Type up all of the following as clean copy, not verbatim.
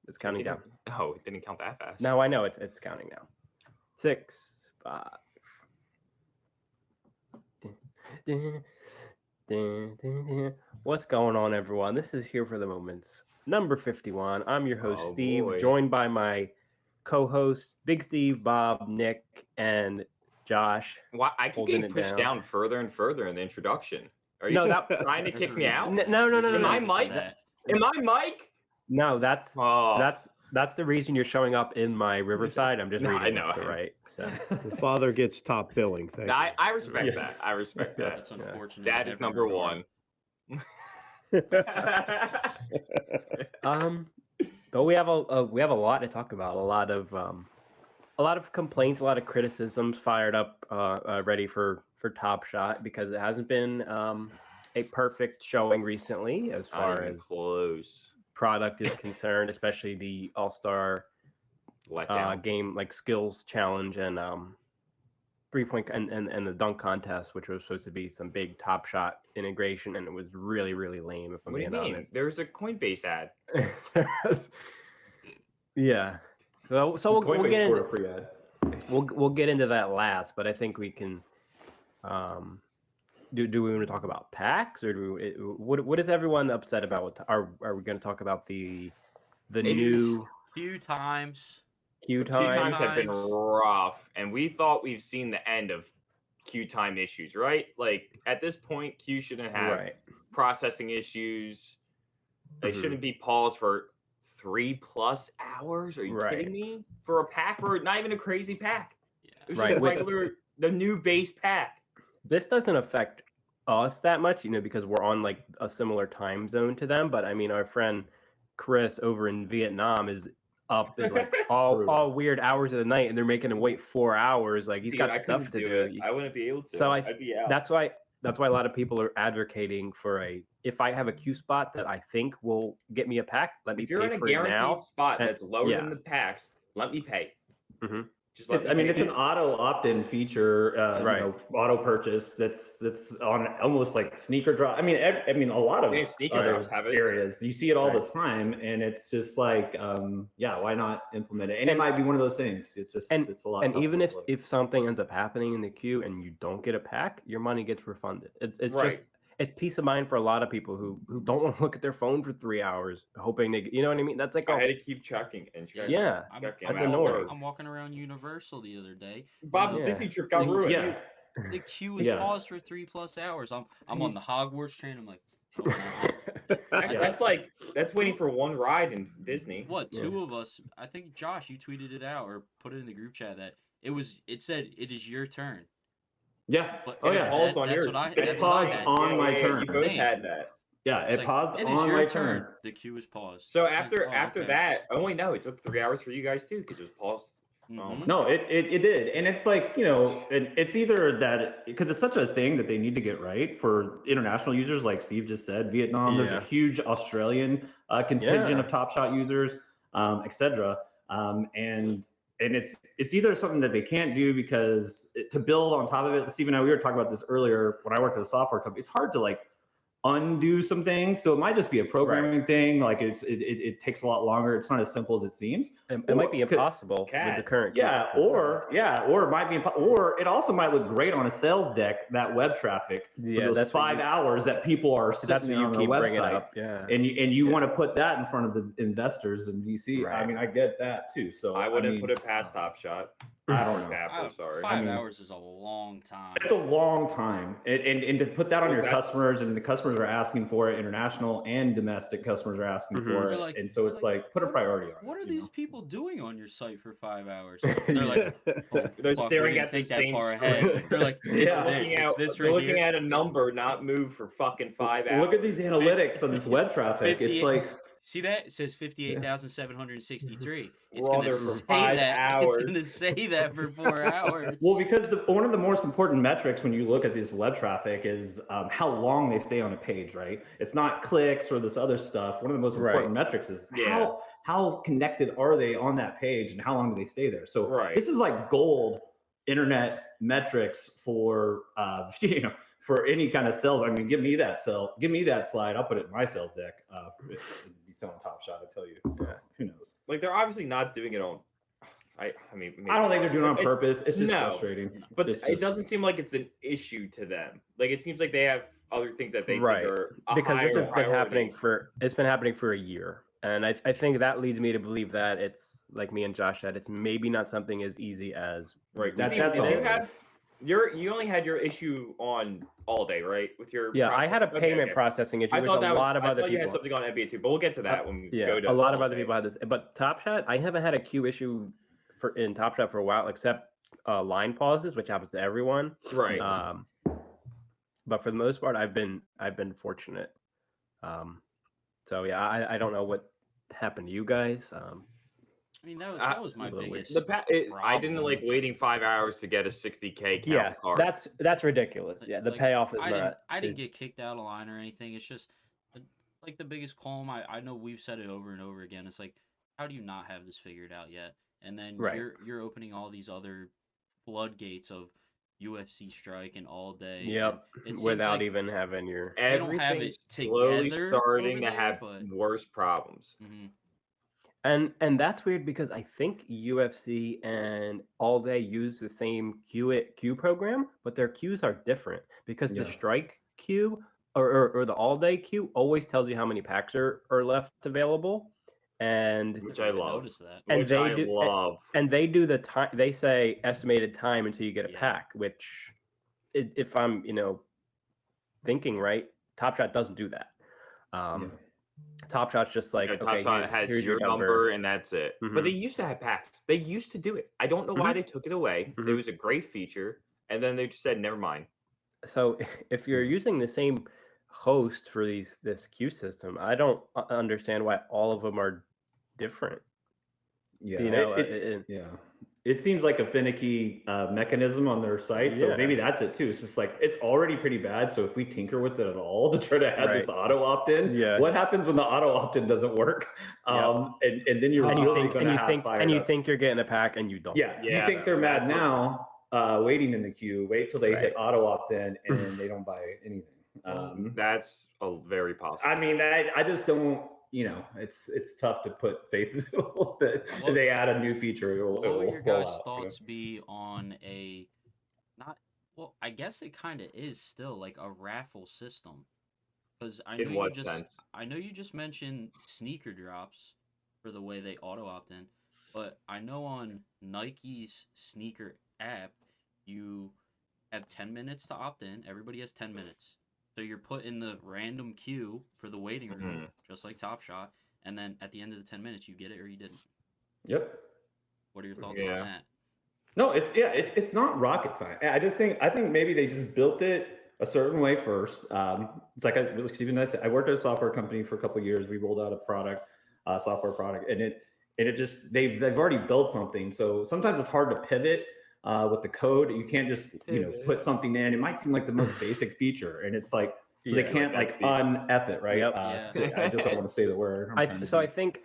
It's counting down. Oh, it didn't count that fast. No, I know it's counting now. 6, 5. What's going on, everyone? This is Here for the Moments, number 51. I'm your host, Steve, joined by my co-hosts, Big Steve, Bob, Nick, and Josh. Why I keep getting pushed down further and further in the introduction. Are you trying to kick me out? No. Am I Mike? Am I Mike? No, that's the reason you're showing up in my Riverside. I'm just reading left to right. So the father gets top billing. Thank you. I respect that. I respect that. That's unfortunate. That is number one. But we have a lot to talk about. A lot of complaints, a lot of criticisms fired up, ready for Top Shot because it hasn't been a perfect showing recently as far as close product is concerned, especially the All-Star game, like skills challenge and 3-point and the dunk contest, which was supposed to be some big Top Shot integration, and it was really, really lame. If I'm being honest, there's a Coinbase ad. Yeah, so we'll get into a free ad. We'll get into that last, but I think we can. Do we want to talk about packs, or what is everyone upset about? Are we going to talk about the new queue times? Queue times have been rough, and we thought we've seen the end of queue time issues, right? Like at this point, queue shouldn't have processing issues. They shouldn't be paused for 3+ hours. Are you kidding me? For a pack, for not even a crazy pack. Yeah. It was just the new base pack. This doesn't affect us that much, because we're on like a similar time zone to them. But I mean, our friend Chris over in Vietnam is up at like all weird hours of the night, and they're making him wait 4 hours. Like he's got stuff to do. I wouldn't be able to. So I'd be out. That's why a lot of people are advocating for if I have a queue spot that I think will get me a pack, let me pay for it now. If you're in a guaranteed spot that's lower than the packs, let me pay. Mm-hmm. It's an auto opt-in feature, auto purchase that's on almost like sneaker drop. I mean, a lot of sneaker drops have it. Areas you see it all the time, and it's just like, why not implement it? And it might be one of those things. It's just it's a lot. And even if something ends up happening in the queue and you don't get a pack, your money gets refunded. It's just. It's peace of mind for a lot of people who don't want to look at their phone for 3 hours, hoping they, you know what I mean? That's like I had to keep checking and checking. Yeah, that's annoying. I'm walking around Universal the other day. Bob's Disney trip got ruined. Yeah, the queue was paused for 3+ hours. I'm on the Hogwarts train. I'm like, that's waiting for one ride in Disney. What? Two of us? I think Josh, you tweeted it out or put it in the group chat that it said it is your turn. Yeah. But it paused on yours. It paused on my turn. You both had that. Yeah, it paused on my turn. The queue was paused. So after that, it took 3 hours for you guys too because it was paused. Mm-hmm. No, it did, and it's like it's either that because it's such a thing that they need to get right for international users, like Steve just said. Vietnam, there's a huge Australian contingent of Top Shot users, etc. And it's either something that they can't do because to build on top of it. Steve and I, we were talking about this earlier when I worked at a software company. It's hard to like undo some things, so it might just be a programming thing. Like it takes a lot longer. It's not as simple as it seems. It might be impossible with the current. Or it might be, or it also might look great on a sales deck. That web traffic, that's 5 hours that people are sitting on their website. And you want to put that in front of the investors and VC. Right. I mean, I get that too. So I wouldn't put it past Top Shot. I don't know. Dapper, sorry. 5 hours is a long time. It's a long time, and to put that on your customers, and the customers are asking for it. International and domestic customers are asking for it, and so it's like put a priority on it. What are these people doing on your site for 5 hours? They're like, they're staring at the same far ahead. They're like, it's this right here. Looking at a number, not move for fucking 5 hours. Look at these analytics on this web traffic. It's like. See that? It says 58,763. It's going to say that. It's going to say that for 4 hours. Well, because one of the most important metrics when you look at this web traffic is how long they stay on a page, right? It's not clicks or this other stuff. One of the most important metrics is how connected are they on that page and how long do they stay there? So this is like gold internet metrics for for any kind of sales. I mean, give me that slide. I'll put it in my sales deck. Be selling Top Shot, I tell you. So who knows? like they're obviously not doing it on. I mean, maybe. I don't think they're doing it on purpose. It's just frustrating. But it's it doesn't seem like it's an issue to them. Like it seems like they have other things that they think Right. are a because this higher has been happening priority. for a year, and I think that leads me to believe that it's like me and Josh said, it's maybe not something as easy as Right. That's Steve, did all you it have is. you only had your issue on all day, right? With your I had a process? payment processing issue, I which thought a that lot of I other thought you had people. something on NBA too, but we'll get to that when we go to a lot of all other day. people had this, but Top Shot, I haven't had a queue issue in Top Shot for a while, except line pauses, which happens to everyone. Right. But for the most part, I've been fortunate. So yeah, I don't know what happened to you guys. I mean, that was my biggest. I didn't like waiting 5 hours to get a 60K count card. That's ridiculous. Yeah, the payoff is I didn't get kicked out of line or anything. It's just like the biggest qualm. I know we've said it over and over again. It's like, how do you not have this figured out yet? And then you're opening all these other floodgates of UFC Strike and all day. Yep. Without even having your everything's slowly starting to have worse problems. Mm-hmm. And that's weird because I think UFC and All Day use the same queue program, but their queues are different because the Strike queue or the All Day queue always tells you how many packs are left available, and which I love. That. And which I love. And they do the time. They say estimated time until you get a pack, which, if I'm thinking right, Top Shot doesn't do that. Top Shot's just like Top Shot has your number and that's it. Mm-hmm. But they used to have packs. They used to do it. I don't know why they took it away. Mm-hmm. It was a great feature, and then they just said never mind. So if you're using the same host for this queue system, I don't understand why all of them are different. Yeah, it seems like a finicky mechanism on their site, so maybe that's it too. It's just like it's already pretty bad, so if we tinker with it at all to try to add this auto opt-in, what happens when the auto opt-in doesn't work? And then you're really going to have fire. And you think you're getting a pack, and you don't. You think they're mad now, waiting in the queue. Wait till they hit auto opt-in, and they don't buy anything. That's a very possible. I mean, I just don't. It's tough to put faith that they add a new feature. What would your guys' thoughts be on I guess it kind of is still like a raffle system, because I know you just mentioned sneaker drops for the way they auto opt in, but I know on Nike's sneaker app you have 10 minutes to opt in. Everybody has 10 minutes. So you're put in the random queue for the waiting room, just like Top Shot, and then at the end of the 10 minutes, you get it or you didn't. Yep. What are your thoughts on that? No, it's not rocket science. I think maybe they just built it a certain way first. It's like I worked at a software company for a couple of years. We rolled out a software product, and it just they've already built something. So sometimes it's hard to pivot. With the code, you can't just put something in. It might seem like the most basic feature, and it's like they can't un-F it, right? I just don't want to say the word. I think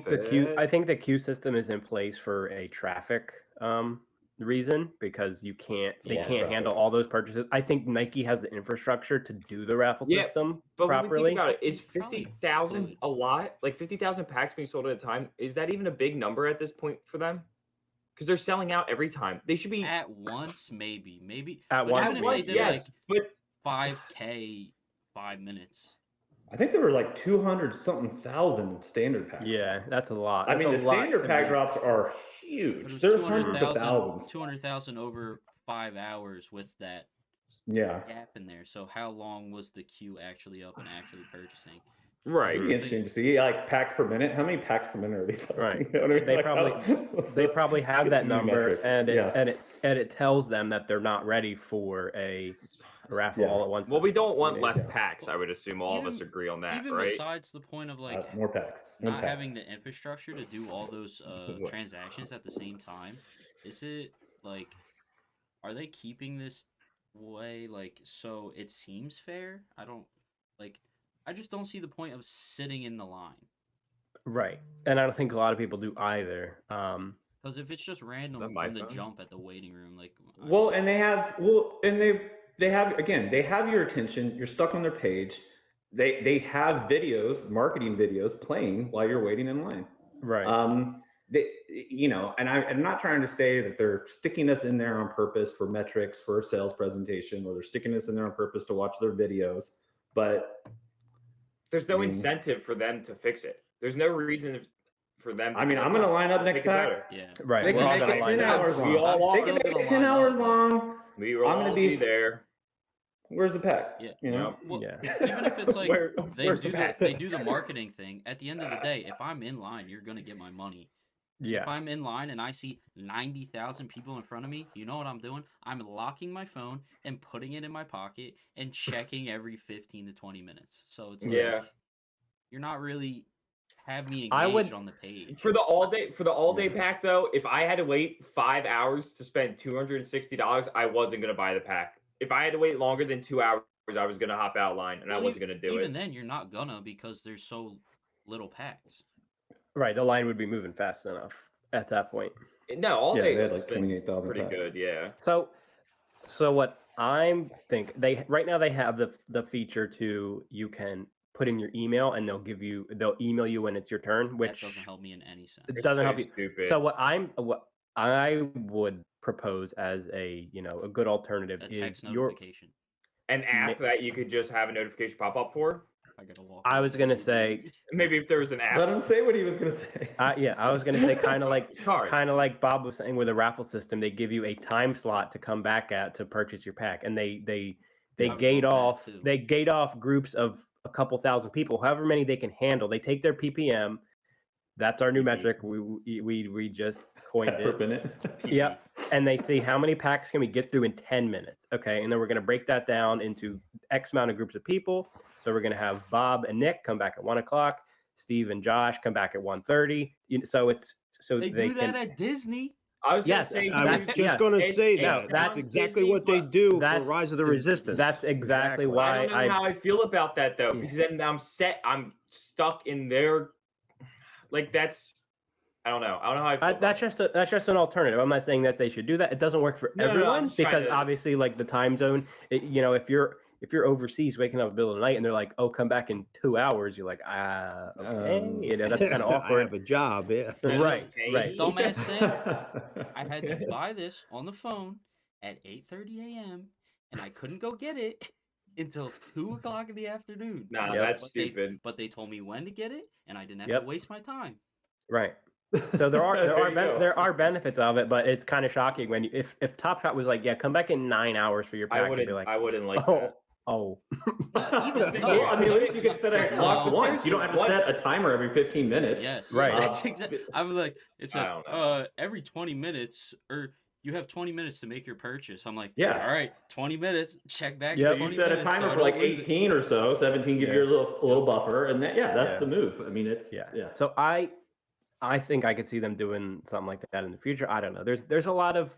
the queue system is in place for a traffic reason, because they can't handle all those purchases. I think Nike has the infrastructure to do the raffle system properly. When we think about it, is 50,000 a lot? Like 50,000 packs being sold at a time? Is that even a big number at this point for them? Because they're selling out every time. They should be at once, maybe at once. Even if they did but 5K 5 minutes. I think there were like 200-something thousand standard packs. Yeah, that's a lot. I mean, the standard pack drops are huge. They're hundreds of thousands. 200,000 over 5 hours with that gap in there. So how long was the queue actually up and actually purchasing? Right. It'd be interesting to see like packs per minute. How many packs per minute are these? Right. You know what I mean? They probably have that number, and it tells them that they're not ready for a raffle all at once. Well, we don't want less packs. I would assume all of us agree on that, even right? Besides the point of like more packs, not having the infrastructure to do all those transactions at the same time, is it like, are they keeping this way like so it seems fair? I just don't see the point of sitting in the line. Right. And I don't think a lot of people do either. Because if it's just random from the jump at the waiting room, like... they have again, they have your attention. You're stuck on their page. they have videos, marketing videos playing while you're waiting in line. Right. And I'm not trying to say that they're sticking us in there on purpose for metrics for a sales presentation, or they're sticking us in there on purpose to watch their videos, but there's no incentive for them to fix it. There's no reason for them. I'm going to line up next pack. Yeah. Right. They can make it 10 hours long. They can make it 10 hours long. We will all be there. Where's the pack? Yeah. You know? Well, even if it's like they do the marketing thing, at the end of the day, if I'm in line, you're going to get my money. Yeah. If I'm in line and I see 90,000 people in front of me, you know what I'm doing? I'm locking my phone and putting it in my pocket and checking every 15 to 20 minutes. So it's like, you're not really have me engaged on the page. For the all day pack though, if I had to wait 5 hours to spend $260, I wasn't going to buy the pack. If I had to wait longer than 2 hours, I was going to hop out of line, and I wasn't going to do it. Even then, you're not gonna, because there's so little packs. Right, the line would be moving fast enough at that point. No, all day they had like 28,000 pretty packs. good, yeah. So what I'm thinking, right now they have the feature to, you can put in your email and they'll email you when it's your turn, which that doesn't help me in any sense. It doesn't help you. Stupid. So what I would propose as a good alternative a is text notification. An app that you could just have a notification pop up for. I was gonna say maybe if there was an app. Let him say what he was gonna say. I was gonna say kind of like Bob was saying with a raffle system. They give you a time slot to come back at to purchase your pack, and they gate off groups of a couple thousand people, however many they can handle. They take their PPM. That's our new metric. We just coined it. Yep. And they see how many packs can we get through in 10 minutes. Okay. And then we're going to break that down into X amount of groups of people. So we're going to have Bob and Nick come back at 1 o'clock. Steve and Josh come back at 1:30. So they do that at Disney. I was just going to say that. That's exactly what they do for Rise of the Resistance. That's exactly why I don't know how I feel about that though, because then I'm stuck in their. Like I don't know how I feel. That's just an alternative. I'm not saying that they should do that. It doesn't work for everyone because obviously, like the time zone. If you're overseas waking up in the middle of the night and they're like, "Oh, come back in 2 hours," you're like, okay, that's kind of awkward. I have a job, yeah. Right. Dumbass thing. I had to buy this on the phone at 8:30 a.m. and I couldn't go get it until 2 o'clock in the afternoon. Nah, that's stupid. But they told me when to get it, and I didn't have to waste my time. Right. So there are benefits of it, but it's kind of shocking when if Top Shot was like, yeah, come back in 9 hours for your pack, I wouldn't like that. Oh. Well, I mean, at least you can set a clock once. You don't have to set a timer every 15 minutes. Yes. Right. That's exactly. I was like, it's every 20 minutes or. You have 20 minutes to make your purchase. I'm like, all right, 20 minutes, check back. Yeah, you set a timer for like 18 or so, 17, give you a little buffer, and that's the move. I mean, it's So I think I could see them doing something like that in the future. I don't know. There's a lot of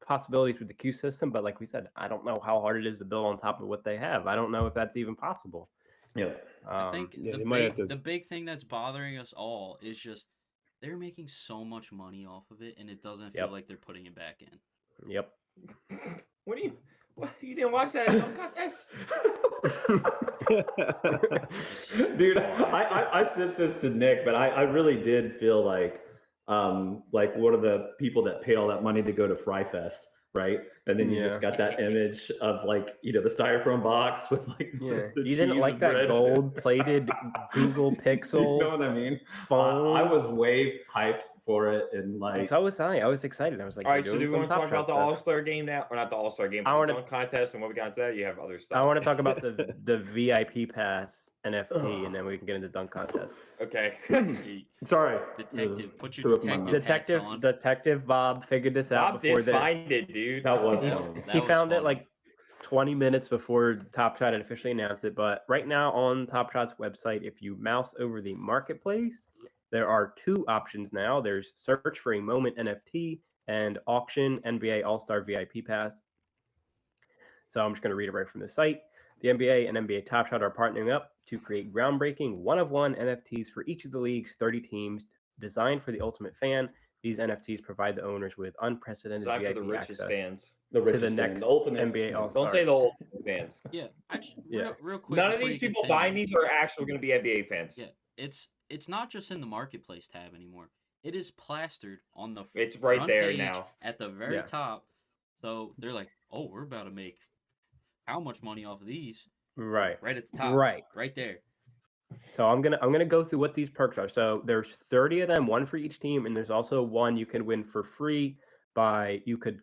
possibilities with the queue system, but like we said, I don't know how hard it is to build on top of what they have. I don't know if that's even possible. Yeah. I think the big thing that's bothering us all is just they're making so much money off of it, and it doesn't feel like they're putting it back in. Yep. What you didn't watch that contest? Dude, I sent this to Nick, but I really did feel like one of the people that paid all that money to go to Fry Fest, right? And then you just got that image of the styrofoam box with you didn't like that gold-plated Google Pixel. You know what I mean? Phone. I was way hyped for it, and so was I. I was excited. I was like, all right. So do we want to talk about the All-Star game now, or not the All-Star game? But the dunk contest and what we got into that. You have other stuff. I want to talk about the VIP pass NFT, and then we can get into dunk contest. Okay. Sorry. Detective, put your detective hats on. Detective Bob figured this out Bob before did find it, dude. That was he found it like 20 minutes before Top Shot had officially announced it. But right now on Top Shot's website, if you mouse over the marketplace, there are two options now. There's search for a moment NFT and auction NBA All-Star VIP pass. So I'm just going to read it right from the site. The NBA and NBA Top Shot are partnering up to create groundbreaking one-of-one NFTs for each of the league's 30 teams designed for the ultimate fan. These NFTs provide the owners with unprecedented Aside VIP for the richest access fans. The to richest the fan, next the ultimate NBA All-Star. Don't say the old fans. Yeah, Yeah. real quick. None of these people buying these are actually going to be NBA fans. Yeah, it's not just in the marketplace tab anymore. It is plastered on the It's right front there page now. at the very top. So they're like, "Oh, we're about to make how much money off of these?" Right. Right at the top. Right there. So I'm gonna go through what these perks are. So there's 30 of them, one for each team, and there's also one you can win for free by you could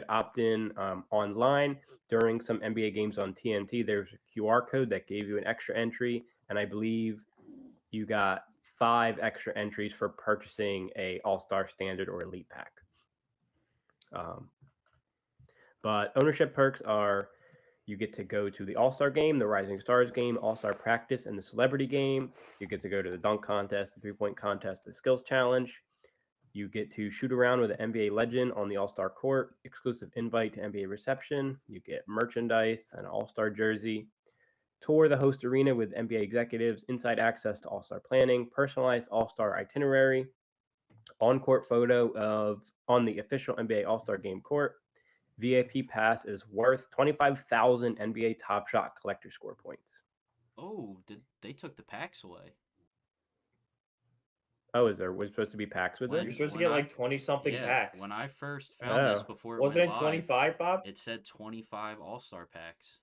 opt in online during some NBA games on TNT. There's a QR code that gave you an extra entry, and I believe you got 5 extra entries for purchasing a All-Star Standard or Elite pack. But ownership perks are you get to go to the All-Star game, the Rising Stars game, All-Star practice, and the Celebrity game. You get to go to the dunk contest, the three-point contest, the skills challenge. You get to shoot around with an NBA legend on the All-Star court, exclusive invite to NBA reception. You get merchandise, an All-Star jersey, tour the host arena with NBA executives, inside access to All-Star planning, personalized All-Star itinerary, on-court photo on the official NBA All-Star game court. VIP pass is worth 25,000 NBA Top Shot collector score points. Oh, they took the packs away? Oh, we're supposed to be packs with this? You're supposed to get like 20-something packs. When I first found this before it wasn't went it 25, Bob? It said 25 All-Star packs.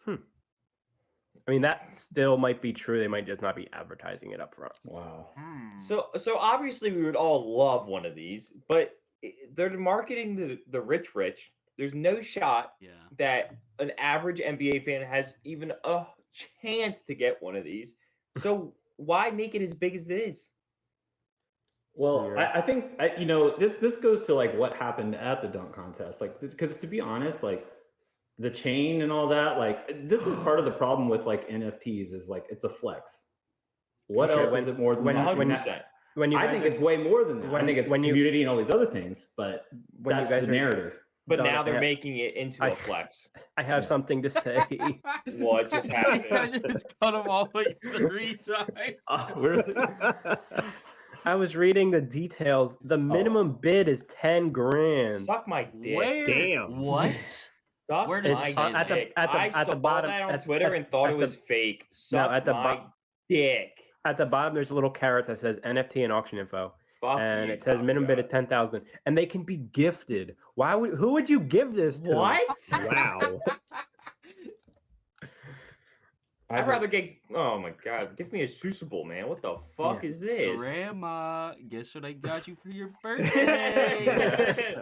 I mean, that still might be true. They might just not be advertising it up front. Wow. So obviously we would all love one of these, but they're marketing the rich. There's no shot that an average NBA fan has even a chance to get one of these. So why make it as big as it is? Well, I think this goes to like what happened at the dunk contest, like because to be honest, like the chain and all that, like this is part of the problem with like NFTs is like it's a flex. What else is it more than 100%? I think it's way more than that. I think it's community and all these other things, but that's the narrative. But now they're making it into a flex. I have something to say. What just happened? I just cut them all like 3 times. I was reading the details. The minimum bid is 10 grand. Suck my dick. Where? Damn. What? Suck Where does my it dick. at the bottom that on Twitter and thought it was fake. Suck my dick. At the bottom, there's a little carrot that says NFT and auction info. And it says minimum bid of 10,000, and they can be gifted. Who would you give this to? What? Wow. I'd rather get. Oh my god! Give me a Crucible, man. What the fuck is this? Grandma, guess what I got you for your birthday? Hey,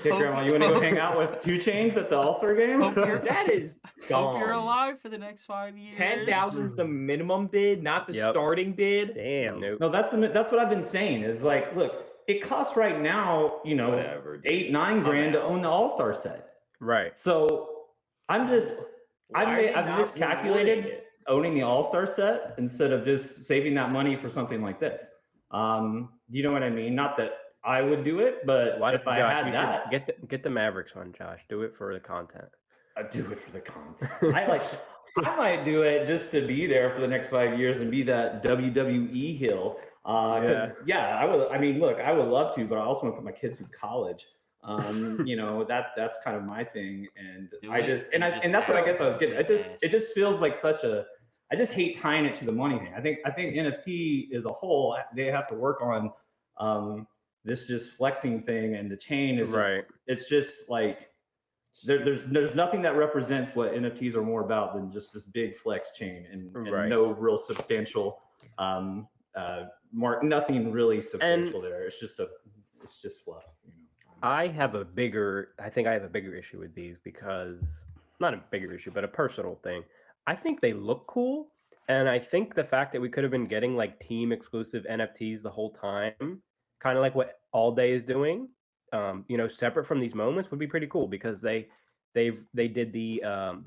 Grandma, you want to go hang out with 2 Chainz at the All-Star game? That is dumb. Hope you're alive for the next 5 years. 10,000 is the minimum bid, not the starting bid. Damn. No, that's what I've been saying. Is like, look, it costs right now, Whatever, 8-9 grand to own the All-Star set. Right. So I've miscalculated owning the All-Star set instead of just saving that money for something like this. You know what I mean? Not that I would do it, but if I had that, get the Mavericks one, Josh. Do it for the content. I'd do it for the content. I might do it just to be there for the next 5 years and be that WWE heel. I would. I mean, look, I would love to, but I also want to put my kids through college. That's kind of my thing, and that's what I guess I was getting. It just feels like I just hate tying it to the money thing. I think NFT as a whole, they have to work on this just flexing thing, and the chain is right. It's just like there's nothing that represents what NFTs are more about than just this big flex chain and no real substantial nothing really substantial there. It's just fluff. I think I have a bigger issue with these because not a bigger issue, but a personal thing. I think they look cool, and I think the fact that we could have been getting like team exclusive NFTs the whole time, kind of like what All Day is doing, separate from these moments, would be pretty cool because they did the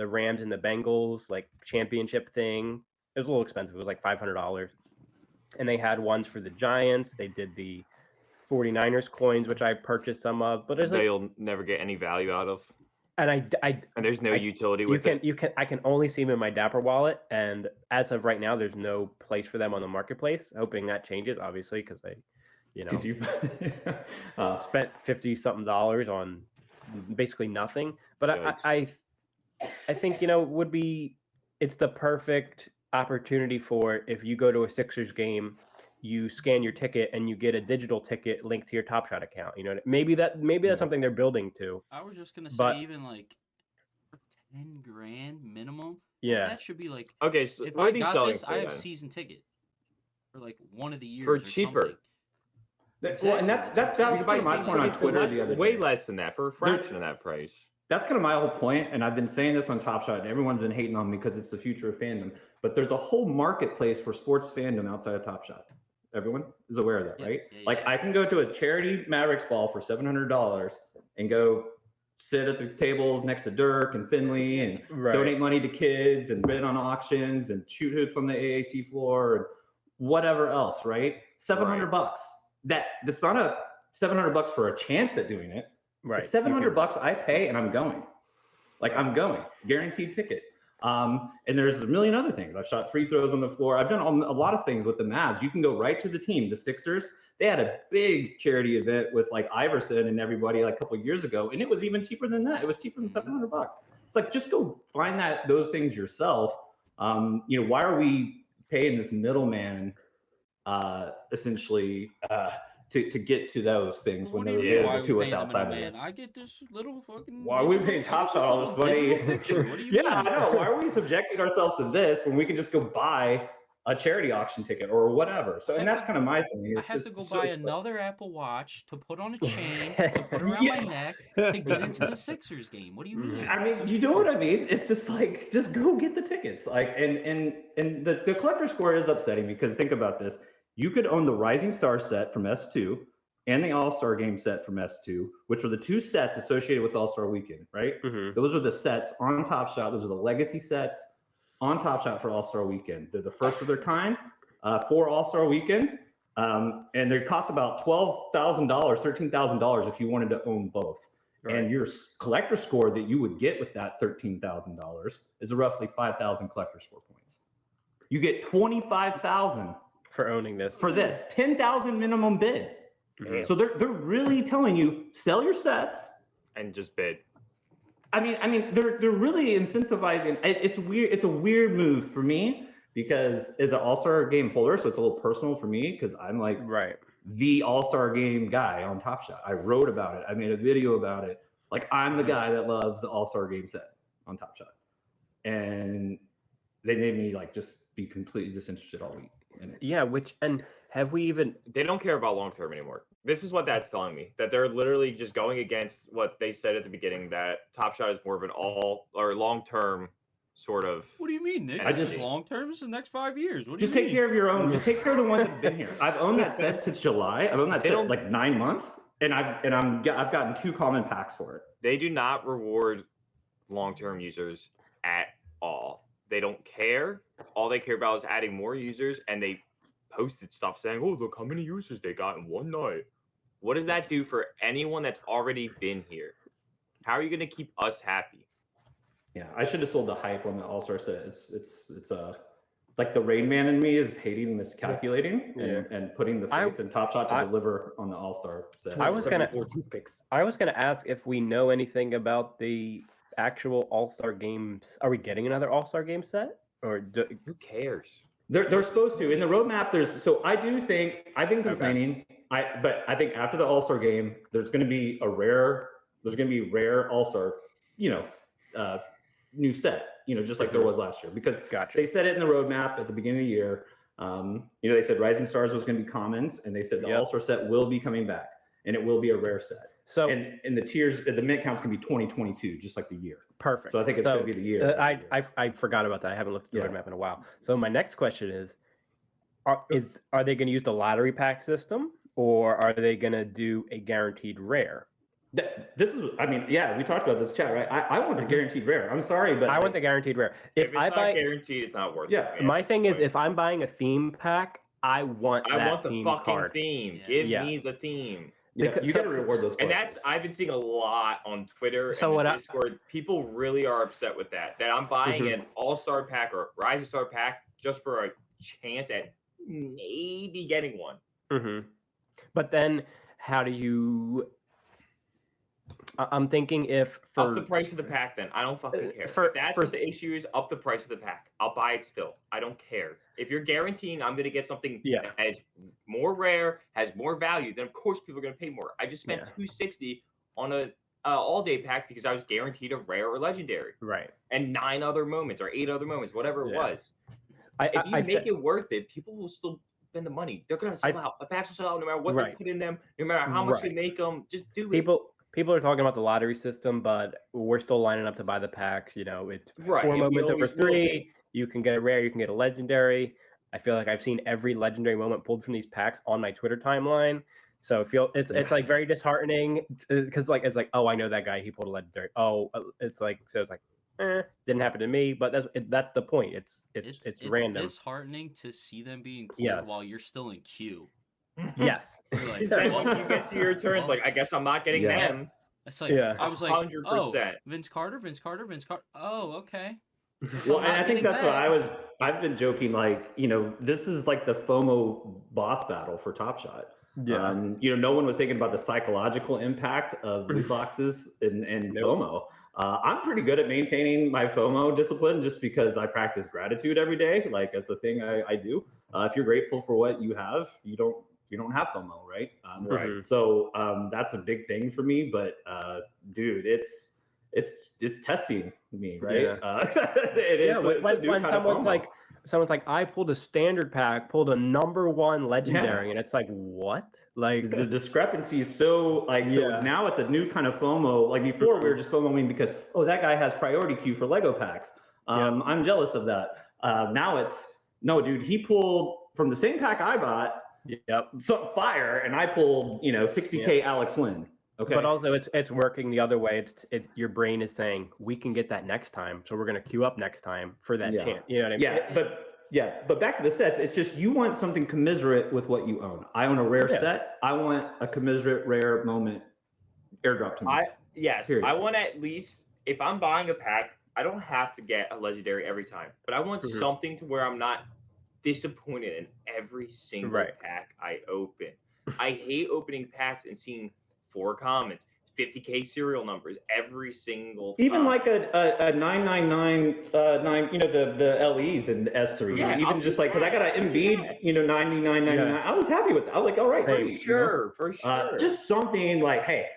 Rams and the Bengals like championship thing. It was a little expensive. It was like $500, and they had ones for the Giants. They did the 49ers coins, which I purchased some of, but they'll never get any value out of. And and there's no utility with it. I can only see them in my Dapper wallet, and as of right now, there's no place for them on the marketplace. Hoping that changes, obviously, because they You know, spent $50-something on basically nothing. But I think, you know, it's the perfect opportunity for if you go to a Sixers game, you scan your ticket and you get a digital ticket linked to your Top Shot account. You know, maybe that's something they're building to. I was just gonna say, even like $10,000 minimum. Yeah, that should be like, okay. So if I got this, I have season ticket for like one of the years for or cheaper. Something. Exactly. Well, and that was my point on Twitter the other day. Way less than that for a fraction of that price. That's kind of my whole point, and I've been saying this on Top Shot, and everyone's been hating on me because it's the future of fandom. But there's a whole marketplace for sports fandom outside of Top Shot. Everyone is aware of that, right? Like, I can go to a charity Mavericks ball for $700 and go sit at the tables next to Dirk and Finley and donate money to kids and bid on auctions and shoot hoops on the AAC floor and whatever else, right? $700. That's not a $700 for a chance at doing it. Right. It's $700 I pay and I'm going. Like, I'm going. Guaranteed ticket. And there's a million other things. I've shot free throws on the floor. I've done a lot of things with the Mavs. You can go right to the team. The Sixers, they had a big charity event with like Iverson and everybody like a couple of years ago, and it was even cheaper than that. It was cheaper than $700. It's like, just go find those things yourself. You know, why are we paying this middleman essentially to get to those things when they're available to us outside of this? I get this little fucking. Why are we paying Top Shot all this money? What do you yeah, mean? I know. Why are we subjecting ourselves to this when we can just go buy a charity auction ticket or whatever? So, and that's kind of my thing. I have to go buy another Apple Watch to put on a chain to put around my neck to get into the Sixers game. What do you mean? I mean, you know what I mean? It's just like, just go get the tickets. Like, and the collector score is upsetting because think about this. You could own the Rising Star set from S2 and the All-Star Game set from S2, which are the two sets associated with All-Star Weekend, right? Those are the sets on Top Shot. Those are the legacy sets on Top Shot for All-Star Weekend. They're the first of their kind for All-Star Weekend. And they cost about $12,000, $13,000 if you wanted to own both. Right. And your collector score that you would get with that $13,000 is roughly 5,000 collector score points. You get 25,000 for owning this. For this 10,000 minimum bid. So they're really telling you sell your sets and just bid. I mean they're really incentivizing. It's weird. It's a weird move for me because as an All-Star Game holder, so it's a little personal for me because I'm like the All-Star Game guy on Top Shot. I wrote about it. I made a video about it. Like, I'm the guy that loves the All-Star Game set on Top Shot, and they made me like just be completely disinterested all week. Yeah, have we even? They don't care about long term anymore. This is what that's telling me, that they're literally just going against what they said at the beginning, that Top Shot is more of an long term sort of. What do you mean, Nick? Just long term is the next 5 years. What do just take care of your own. Just take care of the ones that have been here. I've owned that set since July. I've owned that set like 9 months, and I've gotten 2 common packs for it. They do not reward long term users at all. They don't care. All they care about is adding more users, and they posted stuff saying, "Oh, look how many users they got in one night." What does that do for anyone that's already been here? How are you going to keep us happy? Yeah, I should have sold the hype on the All-Star set. It's like the Rain Man in me is hating miscalculating and putting the faith in Top Shot to deliver on the All-Star set. I was gonna ask if we know anything about the actual All-Star games. Are we getting another All-Star game set, or who cares? They're supposed to. In the roadmap, I've been complaining. But I think after the All-Star game, there's going to be rare All-Star, new set, just like there was last year, because they said it in the roadmap at the beginning of the year. They said Rising Stars was going to be commons, and they said the All-Star set will be coming back, and it will be a rare set. So, and the tiers, the mint counts can be 2022, just like the year. Perfect. So I think it's going to be the year. I forgot about that. I haven't looked at the roadmap in a while. So my next question is, are they going to use the lottery pack system, or are they going to do a guaranteed rare? We talked about this, chat, right? I want the guaranteed rare. I'm sorry, but I want the guaranteed rare. If it's not guaranteed, it's not worth it. Yeah, my thing is, if I'm buying a theme pack, I want the fucking card. Theme. Give me the theme. Yeah, you got to reward those. And I've been seeing a lot on Twitter and Discord. People really are upset with that I'm buying an All-Star pack or Rising Star pack just for a chance at maybe getting one. But then how do you? I'm thinking if up the price of the pack, then I don't fucking care. If that's what the issue is, up the price of the pack. I'll buy it still. I don't care. If you're guaranteeing I'm going to get something that is more rare, has more value, then of course people are going to pay more. I just spent $260 on a all-day pack because I was guaranteed a rare or legendary. Right. And 9 other moments or 8 other moments, whatever it was. If you make it worth it, people will still spend the money. They're going to sell out. The packs will sell out no matter what they put in them, no matter how much they make them. Just do it. People are talking about the lottery system, but we're still lining up to buy the packs. It's 4 moments over 3. You can get a rare, you can get a legendary. I feel like I've seen every legendary moment pulled from these packs on my Twitter timeline. So it's like very disheartening because it's like, oh, I know that guy, he pulled a legendary. Oh, it's like didn't happen to me, but that's the point. It's random. It's disheartening to see them being pulled while you're still in queue. Yes. Like, then when you get to your turn, it's like, I guess I'm not getting them. It's like, I was like, 100%. Oh, Vince Carter. Oh, okay. Well, and I think that's what I've been joking, like, this is like the FOMO boss battle for Top Shot. Yeah. No one was thinking about the psychological impact of loot boxes and FOMO. I'm pretty good at maintaining my FOMO discipline just because I practice gratitude every day. Like, it's a thing I do. If you're grateful for what you have, you don't have FOMO, right? Right. So that's a big thing for me. But dude, it's testing me, right? Yeah. When someone's like, I pulled a standard pack, pulled a number 1 legendary, and it's like, what? Like the discrepancy is so so now it's a new kind of FOMO. Like before, we were just FOMOing because that guy has priority queue for Lego packs. I'm jealous of that. Now it's no, dude. He pulled from the same pack I bought. So fire, and I pulled 60K Alex Lynn. Okay. But also it's working the other way. Your brain is saying we can get that next time, so we're gonna queue up next time for that chance. You know what I mean? But back to the sets. It's just you want something commiserate with what you own. I own a rare set. I want a commiserate rare moment airdrop to me. I want at least, if I'm buying a pack, I don't have to get a legendary every time, but I want something to where I'm not disappointed in every single pack I open. I hate opening packs and seeing 4 comments, 50K serial numbers every single time. Even like a 999 the LEs and the S3s. Even just like, because I got an Embiid, 99.99. I was happy with that. I was like, all right, for sure. Just something like, hey,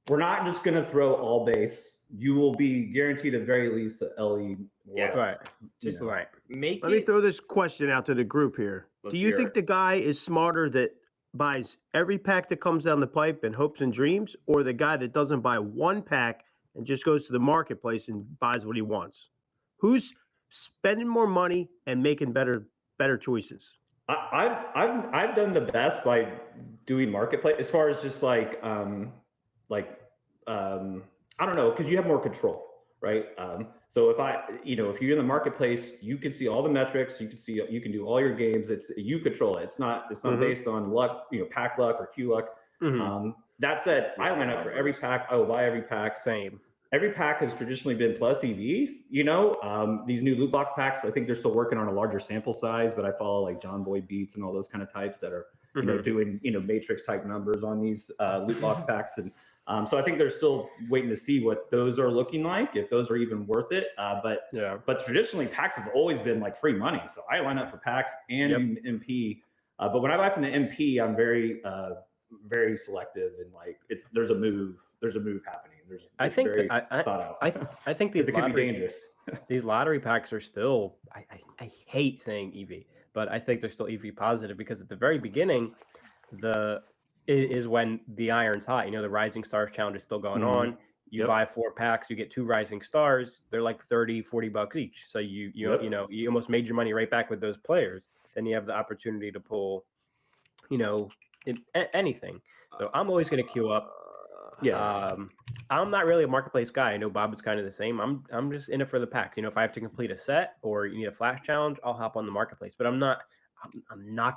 we're not just gonna throw all base. You will be guaranteed at very least the LE. Right. Just right. Let me throw this question out to the group here. Do you think the guy is smarter that buys every pack that comes down the pipe and hopes and dreams, or the guy that doesn't buy one pack and just goes to the marketplace and buys what he wants? Who's spending more money and making better choices? I've done the best by doing marketplace as far as just I don't know, because you have more control, right? So if you're in the marketplace, you can see all the metrics, you can do all your games. You control it. It's not based on luck, pack luck or queue luck. That said, I line up for every pack. I will buy every pack. Same. Every pack has traditionally been plus EV. These new loot box packs, I think they're still working on a larger sample size, but I follow like John Boy Beats and all those kind of types that are doing matrix type numbers on these loot box packs. And so I think they're still waiting to see what those are looking like, if those are even worth it. But traditionally packs have always been like free money. So I line up for packs and MP. But when I buy from the MP, I'm very very selective, and like there's a move happening. I think very thought out. I think these it could be dangerous. These lottery packs are still. I hate saying EV, but I think they're still EV positive because at the very beginning, is when the iron's hot. The Rising Stars challenge is still going on. You buy 4 packs, you get 2 Rising Stars. They're like $30-$40 each. So you almost made your money right back with those players. Then you have the opportunity to pull, anything. So I'm always going to queue up. I'm not really a marketplace guy. I know Bob is kind of the same. I'm just in it for the packs. If I have to complete a set or you need a flash challenge, I'll hop on the marketplace. But I'm not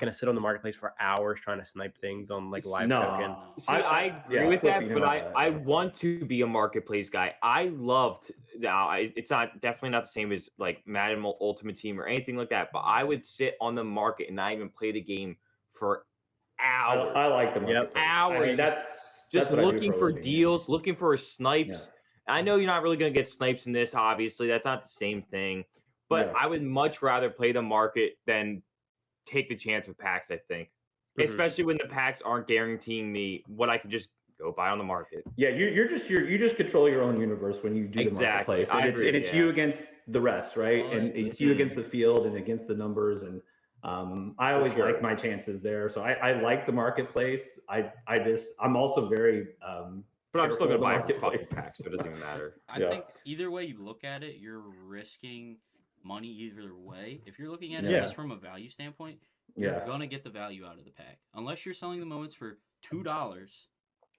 going to sit on the marketplace for hours trying to snipe things on like live token. See, I agree with that, but I want to be a marketplace guy. I loved. Now, it's definitely not the same as like Madden Ultimate Team or anything like that. But I would sit on the market and not even play the game for hours. I like the marketplace. Hours. I mean, that's just what looking for deals, looking for snipes. Yeah. I know you're not really going to get snipes in this, obviously. That's not the same thing. But I would much rather play the market than take the chance with packs, I think. Especially when the packs aren't guaranteeing me what I can just go buy on the market. Yeah, you just control your own universe when you do the marketplace. And it's you against the rest, right? And it's you against the field and against the numbers. And I always like my chances there. So I like the marketplace. I'm also very but I'm still gonna buy fucking packs, so it doesn't even matter. I think either way you look at it, you're risking money either way. If you're looking at it just from a value standpoint, you're gonna get the value out of the pack. Unless you're selling the moments for $2.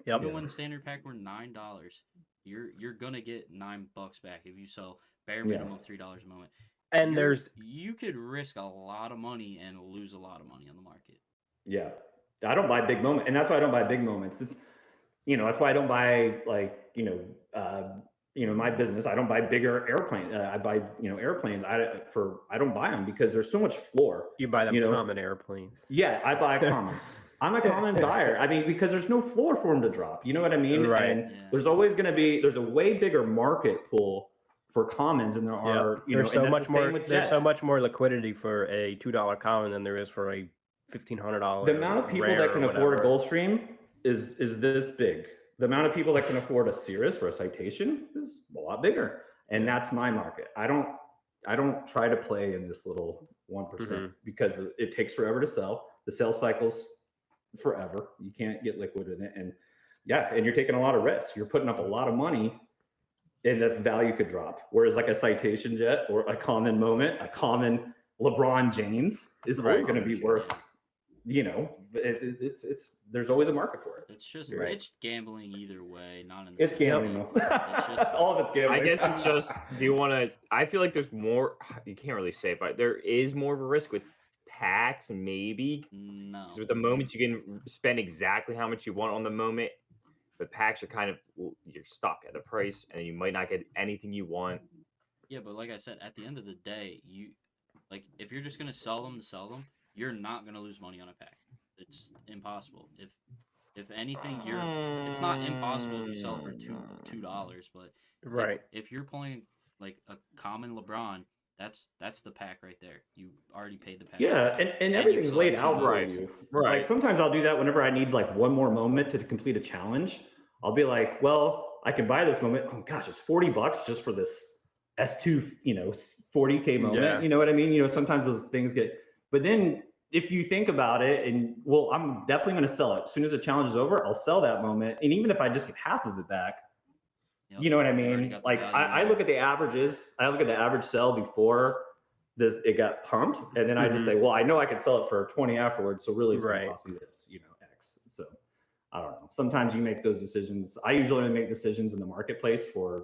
Even when standard pack were $9, you're gonna get $9 back if you sell bare minimum $3 a moment. And you could risk a lot of money and lose a lot of money on the market. Yeah, I don't buy big moments, and that's why I don't buy big moments. It's that's why I don't buy my business. I don't buy bigger airplanes. I buy airplanes. I don't buy them because there's so much floor. You buy them common airplanes. Yeah, I buy commons. I'm a common buyer. I mean, because there's no floor for them to drop. You know what I mean? Right. And there's always going to be a way bigger market pool for commons than there are. There's so much more. There's so much more liquidity for a $2 common than there is for a $1,500. The amount of people that can afford a Gulfstream is this big. The amount of people that can afford a Cirrus or a Citation is a lot bigger, and that's my market. I don't try to play in this little 1% because it takes forever to sell. The sales cycle's forever. You can't get liquid in it, and you're taking a lot of risk. You're putting up a lot of money, and the value could drop. Whereas like a Citation jet or a common moment, a common LeBron James is always going to be worth. It's there's always a market for it. It's just it's gambling either way. Not in it's gambling. It's just all of it's gambling. I guess it's just. Do you want to? I feel like there's more. You can't really say it, but there is more of a risk with packs, maybe. No. With the moments, you can spend exactly how much you want on the moment. But packs are kind of you're stuck at a price, and you might not get anything you want. Yeah, but like I said, at the end of the day, if you're just gonna sell them to sell them, you're not gonna lose money on a pack. It's impossible. If anything, it's not impossible if you sell it for $2, but if you're pulling like a common LeBron, that's the pack right there. You already paid the pack. Yeah, and everything's laid out for you. Right. Like sometimes I'll do that whenever I need like one more moment to complete a challenge. I'll be like, well, I can buy this moment. Oh gosh, it's $40 just for this S2, 40K moment. Yeah. You know what I mean? Sometimes those things but then if you think about it, and I'm definitely going to sell it as soon as the challenge is over. I'll sell that moment, and even if I just get half of it back, you know what I mean? Like I look at the averages. I look at the average sell before it got pumped, and then I just say, well, I know I can sell it for 20 afterwards, so really it's going to cost me this, X. So I don't know. Sometimes you make those decisions. I usually only make decisions in the marketplace for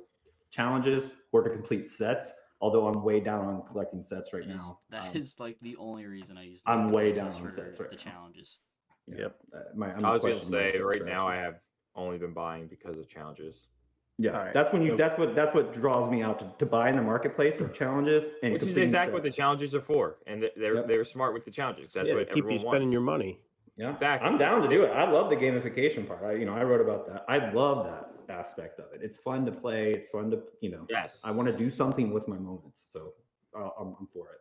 challenges or to complete sets. Although I'm way down on collecting sets right now. That is like the only reason I use. I'm way down on sets right now. challenges. Yep. I was going to say right now I have only been buying because of challenges. Yeah, that's when that's what draws me out to buy in the marketplace of challenges, and which is exactly what the challenges are for, and they're smart with the challenges. That's what keep you spending your money. Yeah, exactly. I'm down to do it. I love the gamification part. I wrote about that. I love that aspect of it. It's fun to play. It's fun to Yes. I want to do something with my moments, so I'm for it.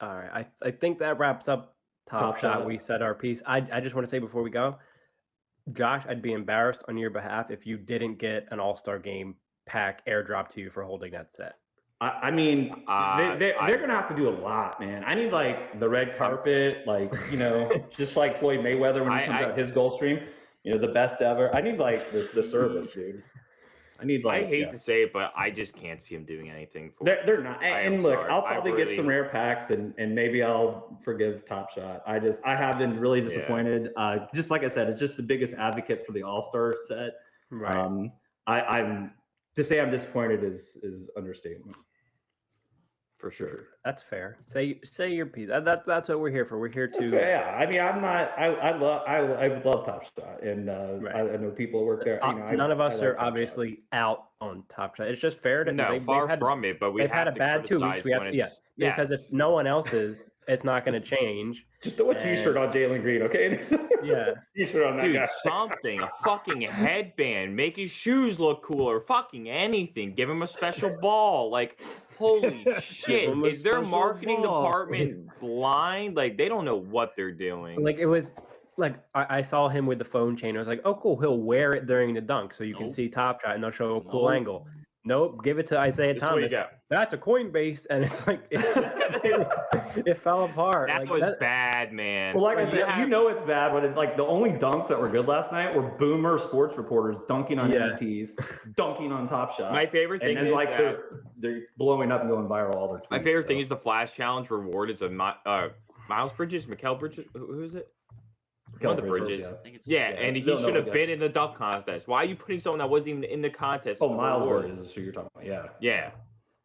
All right, I think that wraps up Top Shot. We said our piece. I just want to say before we go, Josh, I'd be embarrassed on your behalf if you didn't get an All-Star Game pack airdrop to you for holding that set. I mean, they're gonna have to do a lot, man. I need like the red carpet, just like Floyd Mayweather when he comes out his Gulfstream, the best ever. I need like the service, dude. I need like. I hate to say it, but I just can't see him doing anything for. They're not. And look, I'll probably get some rare packs, and maybe I'll forgive Top Shot. I have been really disappointed. Just like I said, it's just the biggest advocate for the All-Star set. Right. I'm to say I'm disappointed is understatement. For sure. That's fair. Say your piece. That's what we're here for. We're here to. Yeah, I mean, I'm not. I love Top Shot, and I know people who work there. None of us are obviously out on Top Shot. It's just fair to far from it, but they've had a bad 2 weeks. We have to, because if no one else is, it's not going to change. Just throw a T-shirt on Jalen Green, okay? T-shirt on that guy. Something, a fucking headband, make his shoes look cooler, fucking anything. Give him a special ball, like. Holy shit! Is their marketing department blind? Like they don't know what they're doing. Like it was, like I saw him with the phone chain. I was like, oh cool, he'll wear it during the dunk, so you can see Top Shot, and they'll show a cool angle. Nope, give it to Isaiah Thomas. That's a Coinbase, and it's like it fell apart. That was bad, man. Well, like I said, it's bad, but it's like the only dunks that were good last night were boomer sports reporters dunking on NFTs, dunking on Top Shot. My favorite thing is like they're blowing up and going viral all their tweets. My favorite thing is the Flash Challenge reward is a Miles Bridges, Mikal Bridges. Who is it? One of the Bridges. And he should have been in the dunk contest. Why are you putting someone that wasn't even in the contest? Oh, Miles Bridges is who you're talking about. Yeah.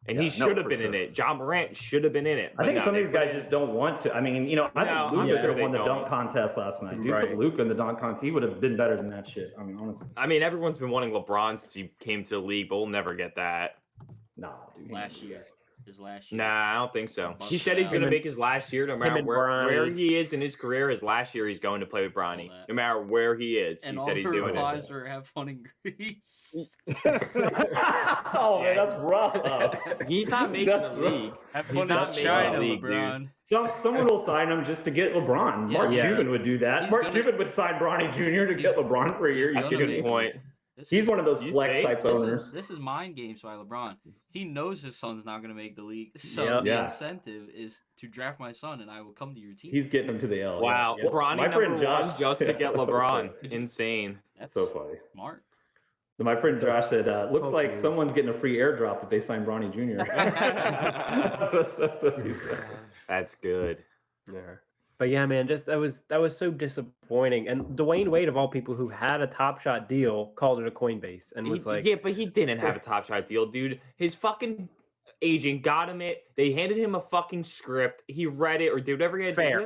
And he should have been in it. John Morant should have been in it. I think some of these guys just don't want to. I mean, I think Luka could have won the dunk contest last night. Dude, put Luka in the dunk contest. He would have been better than that shit. I mean, honestly. I mean, everyone's been wanting LeBron since he came to the league, but we'll never get that. No, dude. Last year. His last year. Nah, I don't think so. He said he's going to make his last year no matter where he is in his career. His last year, he's going to play with Bronny. No matter where he is. And he said he's doing it. And all the replies were have fun in Greece. Man, that's rough. He's not making the league. He's not China, LeBron. Someone will sign him just to get LeBron. Mark Cuban would do that. Mark Cuban would sign Bronny Jr. to get LeBron for a year. You get a point. He's one of those flex type owners. This is mind games by LeBron. He knows his son's not going to make the league, so the incentive is to draft my son, and I will come to your team. He's getting him to the L. Wow, LeBron, my friend Josh, just to get LeBron, insane. That's so funny. Smart. My friend Josh said, "Looks like someone's getting a free airdrop if they sign Bronny Jr." that's what he said. That's good. Yeah. But yeah, man, that was so disappointing. And Dwayne Wade, of all people, who had a Top Shot deal, called it a Coinbase and was like, "Yeah, but he didn't have a Top Shot deal, dude. His fucking agent got him it. They handed him a fucking script. He read it or did whatever he had. Fair.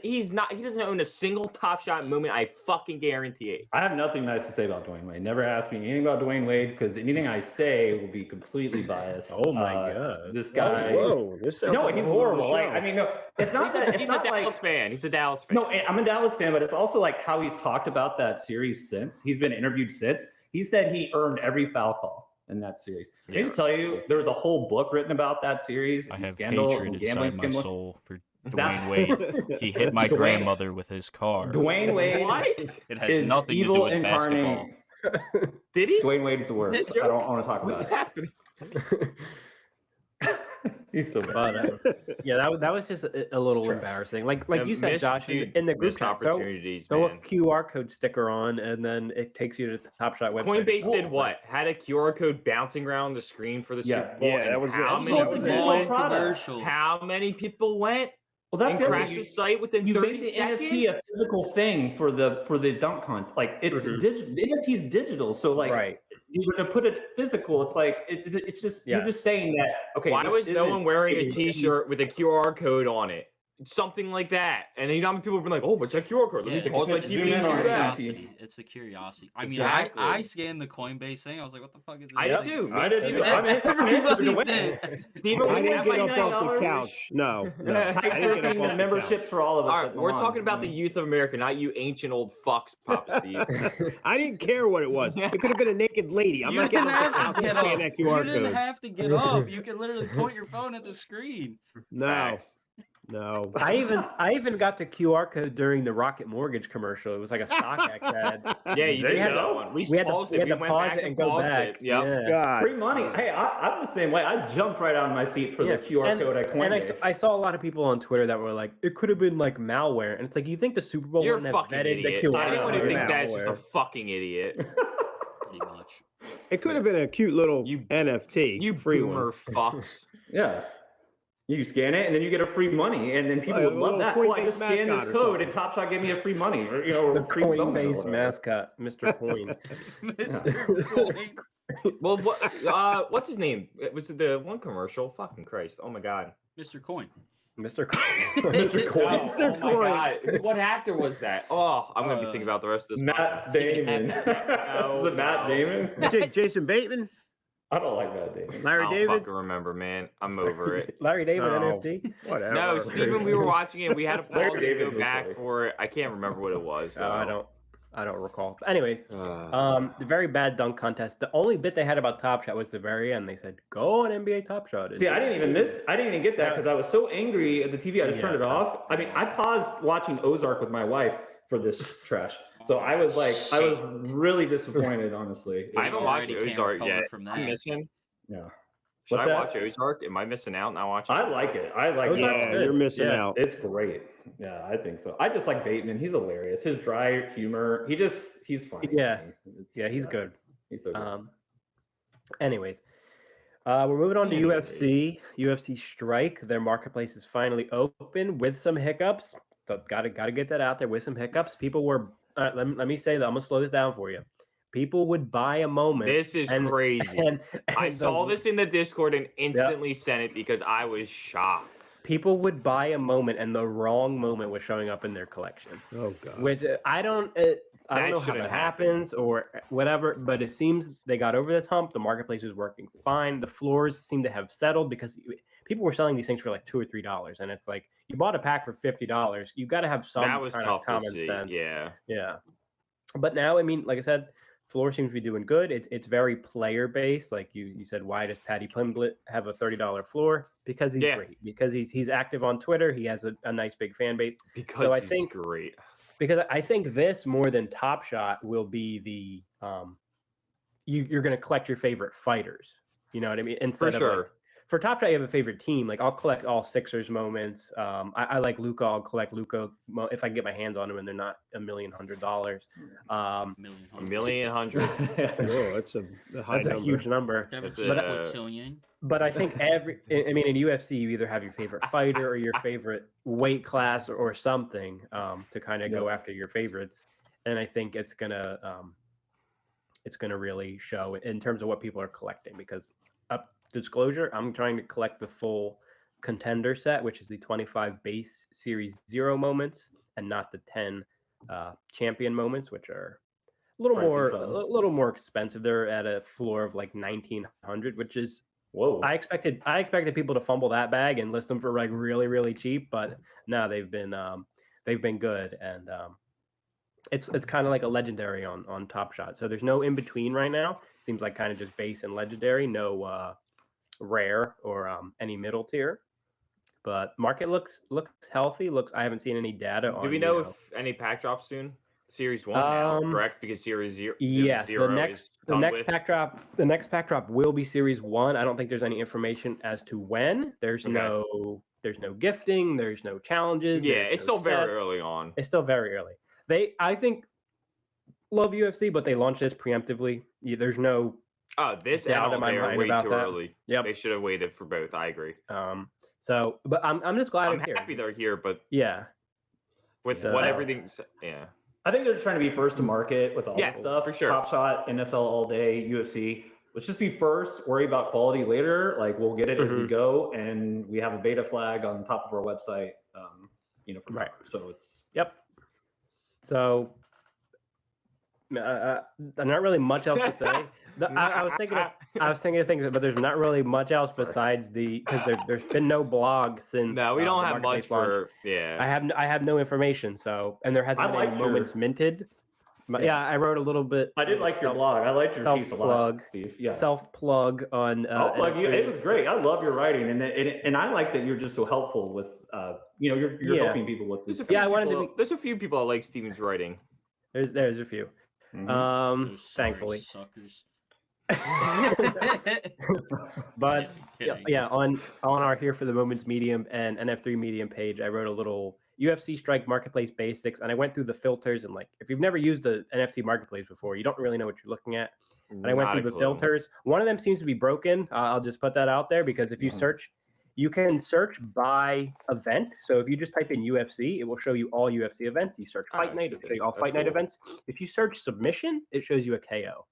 He doesn't own a single Top Shot moment. I fucking guarantee it. I have nothing nice to say about Dwayne Wade. Never ask me anything about Dwayne Wade because anything I say will be completely biased. Oh my god, this guy. Whoa, this sounds like he's horrible. Like, I mean, no, it's not. He's a Dallas fan. He's a Dallas fan. No, I'm a Dallas fan, but it's also like how he's talked about that series since. He's been interviewed since. He said he earned every foul call in that series. Can I just tell you, there was a whole book written about that series. I have hatred inside my soul for Dwayne Wade. He hit my grandmother with his car. Dwayne Wade it has nothing to do with basketball. Did he? Dwayne Wade is the worst. I don't want to talk about What's happening? He's so bad. Yeah, that was just a little embarrassing. Like you said, Josh, in the group chat, throw a QR code sticker on, and then it takes you to the Top Shot website. Coinbase did what? Had a QR code bouncing around the screen for the Super Bowl. Yeah, that was How many people went? Well, that's and crashed the site within 30 seconds. NFT a physical thing for the dunk hunt. Like it's digital. The NFT is digital, so like you're gonna put it physical. It's like it's just you're just saying that. Okay, why was no one wearing a T-shirt with a QR code on it? Something like that, and how many people have been like, "Oh, but check QR code." It's the curiosity. I mean, I scanned the Coinbase thing. I was like, "What the fuck is this?" I did too. I did too. I didn't get up off the couch. No. Surfing memberships for all of us. All right, we're talking about the youth of America, not you ancient old fucks, Papa Steve. I didn't care what it was. It could have been a naked lady. I'm not getting up to scan that QR code. You didn't have to get up. You can literally point your phone at the screen. No. No, I even got the QR code during the Rocket Mortgage commercial. It was like a StockX ad. Yeah, you did that one. We had to pause it and go back. Yeah. Free money. Hey, I'm the same way. I jumped right out of my seat for the QR code at Coinbase. And I saw a lot of people on Twitter that were like, it could have been like malware. And it's like, you think the Super Bowl wouldn't have vetted the QR code? Anyone who thinks that is just a fucking idiot. Pretty much. It could have been a cute little NFT. You free boomer fucks. Yeah. You scan it, and then you get a free money, and then people would love that. Oh, I just scanned this code, and Top Shot gave me a free money, or the Coinbase mascot, Mr. Coin. Mr. Coin. Well, what's his name? Was it the one commercial? Fucking Christ! Oh my God! Mr. Coin. Mr. Coin. Mr. Coin. Oh my God. What actor was that? Oh, I'm going to be thinking about the rest of this. Matt Damon. Is it Matt Damon? Jason Bateman? I don't like Matt Damon. Larry David? I don't fucking remember, man. I'm over it. Larry David, NFT? Whatever. No, Steven, we were watching it. We had to pause it and go back for it. I can't remember what it was. So. I don't recall. But anyways, the very bad dunk contest. The only bit they had about Top Shot was the very end. They said, "Go on NBA Top Shot." See, I didn't even get that because I was so angry at the TV. I just turned it off. I mean, I paused watching Ozark with my wife for this trash. So I was really disappointed, honestly. I haven't watched Ozark yet. I'm missing. Yeah. Should I watch Ozark? Am I missing out not watching? I like it. I like it. You're missing out. It's great. Yeah, I think so. I just like Bateman. He's hilarious. His dry humor. He's funny. Yeah. He's good. He's so good. Anyways, we're moving on to UFC. UFC Strike. Their marketplace is finally open with some hiccups. So gotta get that out there with some hiccups. People were. Let me say that I'm gonna slow this down for you. People would buy a moment. This is crazy. And I saw this in the Discord and instantly sent it because I was shocked. People would buy a moment and the wrong moment was showing up in their collection. Oh God! Which I don't know how that happens or whatever, but it seems they got over this hump. The marketplace is working fine. The floors seem to have settled because people were selling these things for like $2 or $3, and it's like you bought a pack for $50. You got to have some kind of common sense. Yeah. But now, I mean, like I said, floor seems to be doing good. It's very player based. Like you said, why does Patty Pimblett have a $30 floor? Because he's great. Because he's active on Twitter. He has a nice big fan base. Because I think great. Because I think this more than Top Shot will be the you're going to collect your favorite fighters. You know what I mean? Instead of like, for Top Shot, you have a favorite team. Like I'll collect all Sixers moments. I like Luka. I'll collect Luka if I can get my hands on them and they're not $1,100,000. $1,100,000. That's a huge number. But I think in UFC you either have your favorite fighter or your favorite weight class or something to kind of go after your favorites. And I think it's gonna really show in terms of what people are collecting because disclosure, I'm trying to collect the full contender set, which is the 25 base series 0 moments and not the 10 champion moments, which are a little more expensive. They're at a floor of like 1,900, which is whoa. I expected people to fumble that bag and list them for like really, really cheap, but no, they've been good. And it's kind of like a legendary on Top Shot. So there's no in between right now. Seems like kind of just base and legendary, no rare or any middle tier. But market looks healthy. I haven't seen any data on. Do we know if any pack drops soon? Series 1 now, correct? Because Series 0 yes, the next pack drop will be Series 1. I don't think there's any information as to when. There's no gifting, there's no challenges. Yeah, it's still very early on. It's still very early. I think love UFC, but they launched this preemptively. There's no this doubt in my mind way about too that. Early. Yep. They should have waited for both. I agree. So, but I'm just glad I'm happy they're here, but with everything, I think they're trying to be first to market with all this stuff. For sure. Top Shot, NFL all day, UFC. Let's just be first, worry about quality later. Like we'll get it as we go, and we have a beta flag on top of our website. Right. So it's So not really much else to say. I was thinking of things, but there's not really much else besides because there's been no blog since. No, we don't have much for. I have no information. So and there hasn't been any moments minted. I wrote a little bit. I did like your blog. I liked your piece a lot, Steve. Yeah. Self-plug on. I'll plug you. It was great. I love your writing, and I like that you're just so helpful with. You're helping people with this. There's a few people that like Steven's writing. There's a few. Thankfully. Suckers. But on our Here for the Moments Medium and NF3 Medium page, I wrote a little UFC Strike Marketplace Basics, and I went through the filters, and like if you've never used the NFT Marketplace before, you don't really know what you're looking at. And I went through the filters. One of them seems to be broken. I'll just put that out there because if you search, you can search by event. So if you just type in UFC, it will show you all UFC events. You search Fight Night, it will show you all Fight Night events. If you search submission, it shows you a KO.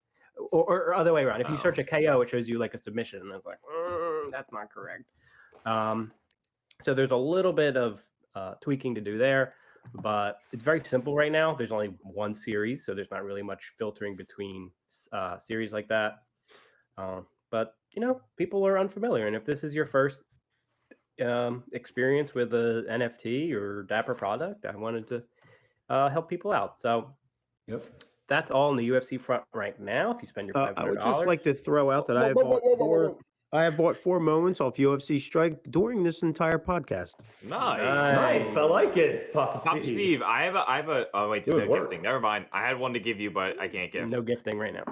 Or other way around. If you search a KO, it shows you like a submission. And I was like, that's not correct. So there's a little bit of tweaking to do there, but it's very simple right now. There's only one series, so there's not really much filtering between series like that. But people are unfamiliar, and if this is your first experience with a NFT or Dapper product, I wanted to help people out. So, that's all in the UFC front right now. If you spend your $500, I would just like to throw out that I have bought 4 moments off UFC Strike during this entire podcast. Nice. I like it, Papa Steve. I have a oh wait, no gifting. Never mind. I had one to give you, but I can't gift. No gifting right now.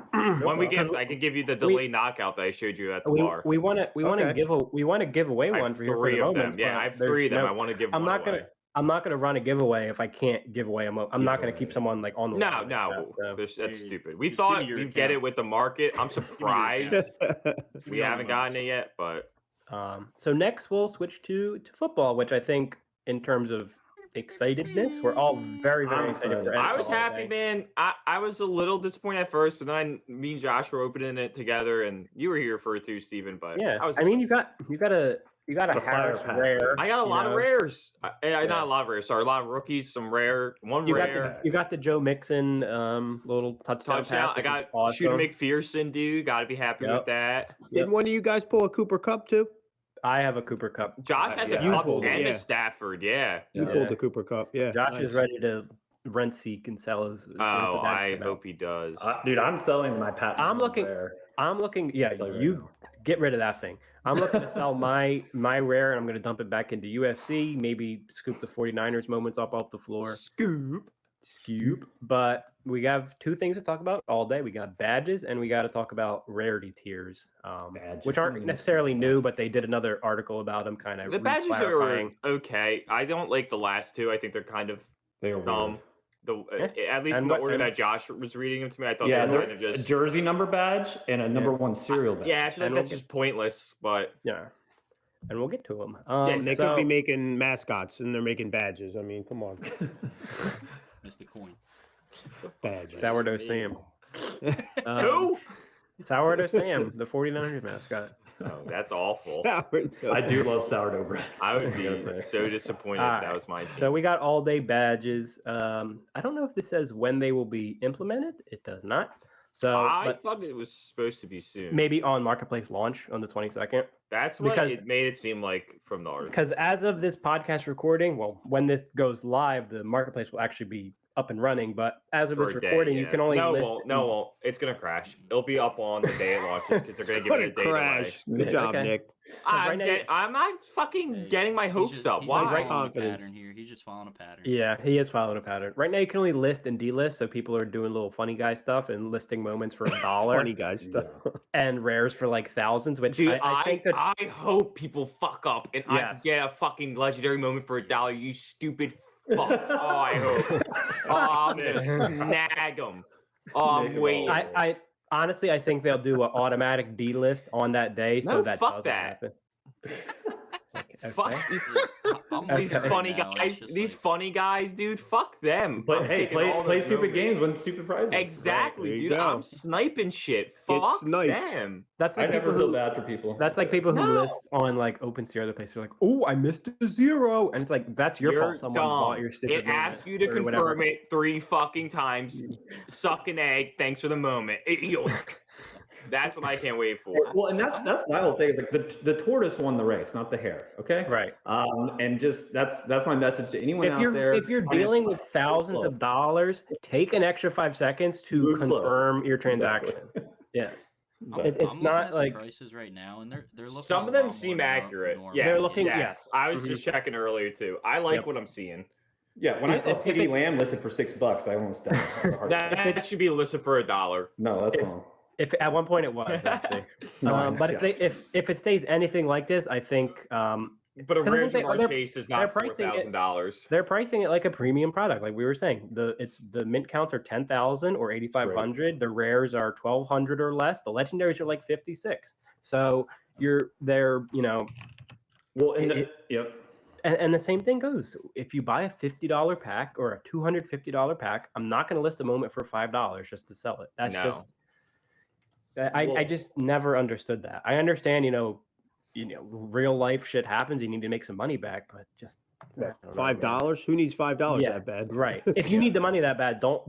When we gift, I can give you the delayed knockout that I showed you at the bar. We want to give away one for your 3 moments. Yeah, I have 3 of them. I want to give. I'm not gonna run a giveaway if I can't give away a moment. I'm not gonna keep someone like on the that's stupid. We thought we'd get it with the market. I'm surprised we haven't gotten it yet, but so next we'll switch to football, which I think in terms of excitedness, we're all very excited for NFL. I was happy, man. I was a little disappointed at first, but then me and Josh were opening it together, and you were here for it too, Steven. But yeah, you got a Harris rare. I got a lot of rares. Not a lot of rares. Sorry, a lot of rookies. Some rare. You got the Joe Mixon little touchdown pass. I got awesome. Shooter McPherson, dude. Got to be happy with that. Did one of you guys pull a Cooper Cup too? I have a Cooper Cup. Josh has a couple and a Stafford. Yeah, you pulled the Cooper Cup. Yeah, Josh is ready to rent, seek, and sell his. I hope he does. Dude, I'm selling my Pat. I'm looking. Yeah, you get rid of that thing. I'm looking to sell my rare, and I'm going to dump it back into UFC. Maybe scoop the 49ers moments up off the floor. Scoop. But we have 2 things to talk about all day. We got badges, and we got to talk about rarity tiers, which aren't necessarily new, but they did another article about them, kind of. The badges are okay. I don't like the last 2. I think they're kind of dumb. At least in the order that Josh was reading them to me, I thought they were kind of just a jersey number badge and a number 1 serial badge. Yeah, I feel like that's just pointless, but yeah. And we'll get to them. They could be making mascots and they're making badges. I mean, come on. Mr. Coin. Badges. Sourdough Sam. Who? Sourdough Sam, the 49ers mascot. Oh, that's awful. I do love sourdough bread. I would be so disappointed if that was my team. So we got all day badges. I don't know if this says when they will be implemented. It does not. So I thought it was supposed to be soon. Maybe on Marketplace launch on the 22nd. That's what it made it seem like from the article. Because as of this podcast recording, well, when this goes live, the Marketplace will actually be up and running, but as of this recording, you can only list. No, it's gonna crash. It'll be up on the day it launches because they're gonna give it a day delay. Good job, Nick. I'm not fucking getting my hopes up. Why? He's just following a pattern. Yeah, he is following a pattern. Right now, you can only list and delist, so people are doing little funny guy stuff and listing moments for $1. Funny guy stuff. And rares for like thousands. Which dude, I think that I hope people fuck up and I get a fucking legendary moment for $1. You stupid. Fuck. Oh, I hope. Oh, I'm gonna snag them. Oh, I'm waiting. I honestly, I think they'll do an automatic delist on that day, so that doesn't happen. Fuck these funny guys. These funny guys, dude. Fuck them. But hey, play stupid games, win stupid prizes. Exactly, dude. I'm sniping shit. Fuck them. That's like I never feel bad for people. That's like people who list on like OpenSea or other places. They're like, oh, I missed a 0, and it's like that's your fault. Someone bought your stupid. It asks you to confirm it 3 fucking times. Suck an egg. Thanks for the moment. That's what I can't wait for. Well, and that's my whole thing. Is like the tortoise won the race, not the hare. Okay, right. And just that's my message to anyone out there. If you're dealing with thousands of dollars, take an extra 5 seconds to confirm your transaction. Yeah. It's not like prices right now, and they're looking. Some of them seem accurate. Yeah, they're looking. Yes, I was just checking earlier too. I like what I'm seeing. Yeah, when I saw CD Lamb listed for $6, I almost died. That should be listed for $1. No, that's wrong. If at one point it was actually, but if it stays anything like this, I think. But a rare Jamar Chase is not $4,000. They're pricing it like a premium product, like we were saying. The mint counts are 10,000 or 8,500. The rares are 1,200 or less. The legendaries are like 56. So they're Well, and the same thing goes. If you buy a $50 pack or a $250 pack, I'm not going to list a moment for $5 just to sell it. That's just. I just never understood that. I understand, real life shit happens. You need to make some money back, but just $5. Who needs $5 yeah, that bad? Right. If you need the money that bad, don't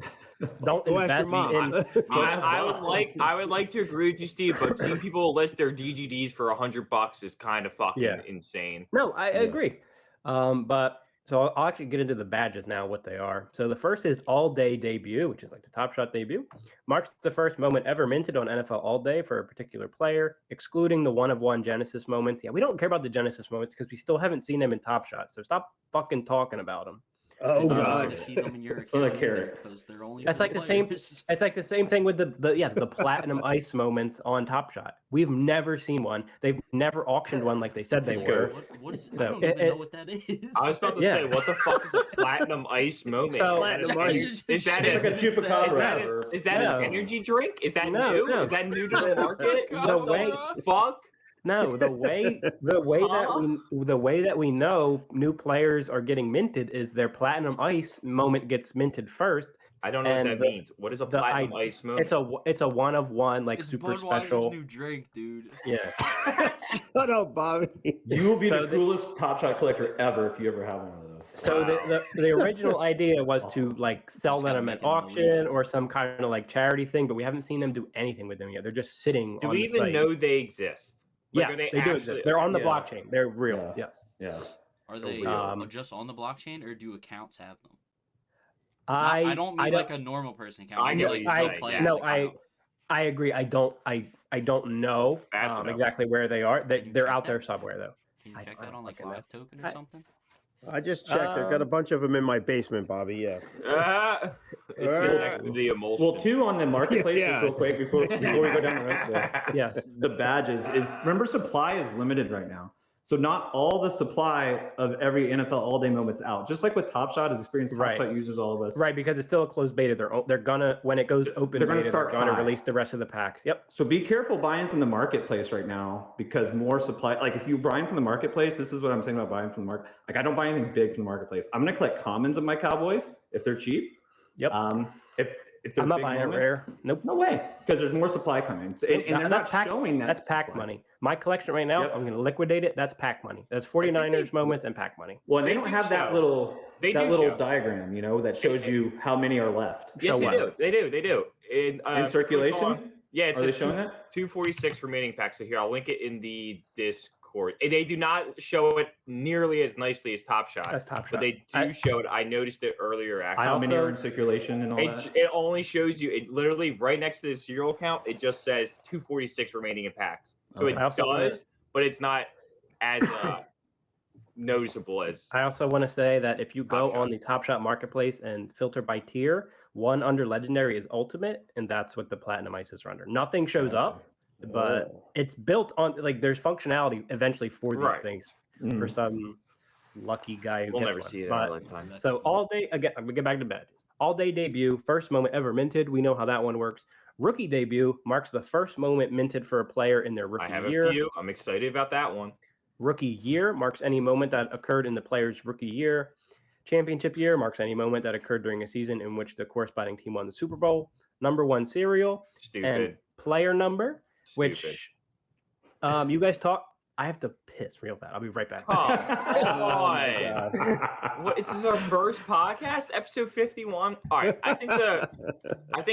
invest in. I would like to agree with you, Steve, but seeing people list their DGDs for $100 is kind of fucking insane. No, I agree. But so I'll actually get into the badges now, what they are. So the first is All Day Debut, which is like the Top Shot debut. Marks the first moment ever minted on NFL All Day for a particular player, excluding the one-of-one Genesis moments. Yeah, we don't care about the Genesis moments because we still haven't seen them in Top Shot. So stop fucking talking about them. Oh God! To see them in your so like because they're only. That's like the same. It's like the same thing with the Platinum Ice moments on Top Shot. We've never seen one. They've never auctioned one like they said they were. What is? So I don't even know what that is. I was about to say, what the fuck is a Platinum Ice moment? So Platinum Ice is that like a chupacabra? Is that an energy drink? Is that new? No. Is that new to the market? The way fuck. No, the way that we know new players are getting minted is their Platinum Ice moment gets minted first. I don't know what that means. What is a Platinum Ice moment? It's a one of one, like it's super Budweiser's special new drink, dude. Yeah. Shut up, Bobby. You will be the coolest Top Shot collector ever if you ever have one of those. So the original idea was to like sell them at auction or some kind of like charity thing, but we haven't seen them do anything with them yet. They're just sitting. Do on we the even site. know they exist? Yes, they do exist. They're on the blockchain. They're real. Yeah. Yes. Yeah. Are they just on the blockchain, or do accounts have them? I don't mean like a normal person account. I agree. I don't know exactly where they are. They're out there somewhere though. Can you check that on like Live Token or something? I just checked. I've got a bunch of them in my basement, Bobby. Yeah. It's next to the emulsion. Well, two on the marketplace, just real quick before we go down the rest of it. Yes. The badges remember supply is limited right now. So not all the supply of every NFL All Day moment's out. Just like with Top Shot, as experienced Top Shot users, all of us. Right, because it's still a closed beta. They're gonna when it goes open, they're gonna release the rest of the packs. Yep. So be careful buying from the marketplace right now because more supply. Like if you buying from the marketplace, this is what I'm saying about buying from the market. Like I don't buy anything big from the marketplace. I'm gonna collect commons of my Cowboys if they're cheap. Yep. If they're I'm not buying a rare. Nope. No way. Because there's more supply coming. And they're not showing that. That's pack money. My collection right now, I'm going to liquidate it. That's pack money. That's 49ers moments and pack money. Well, they don't have that little diagram, that shows you how many are left. Yes, they do. They do. In circulation? Yeah, are they showing that? 246 remaining packs. So here, I'll link it in the Discord. They do not show it nearly as nicely as Top Shot. That's Top Shot. But they do show it. I noticed it earlier, actually. How many are in circulation and all that? It only shows you, it literally right next to the serial count, it just says 246 remaining in packs. So it does, but it's not as noticeable as. I also want to say that if you go on the Top Shot marketplace and filter by tier, one under Legendary is Ultimate, and that's what the Platinum Ices are under. Nothing shows up. But it's built on there's functionality eventually for these things for some lucky guy who we'll gets never one. see it in our lifetime. So All Day again. I'm gonna get back to badges. All Day debut, first moment ever minted. We know how that one works. Rookie debut marks the first moment minted for a player in their rookie year. A few. I'm excited about that one. Rookie year marks any moment that occurred in the player's rookie year. Championship year marks any moment that occurred during a season in which the corresponding team won the Super Bowl. Number one serial. And player number. Stupid. Which you guys talk. I have to piss real bad. I'll be right back. Come on. What, is this our first podcast? Episode 51? All right. I think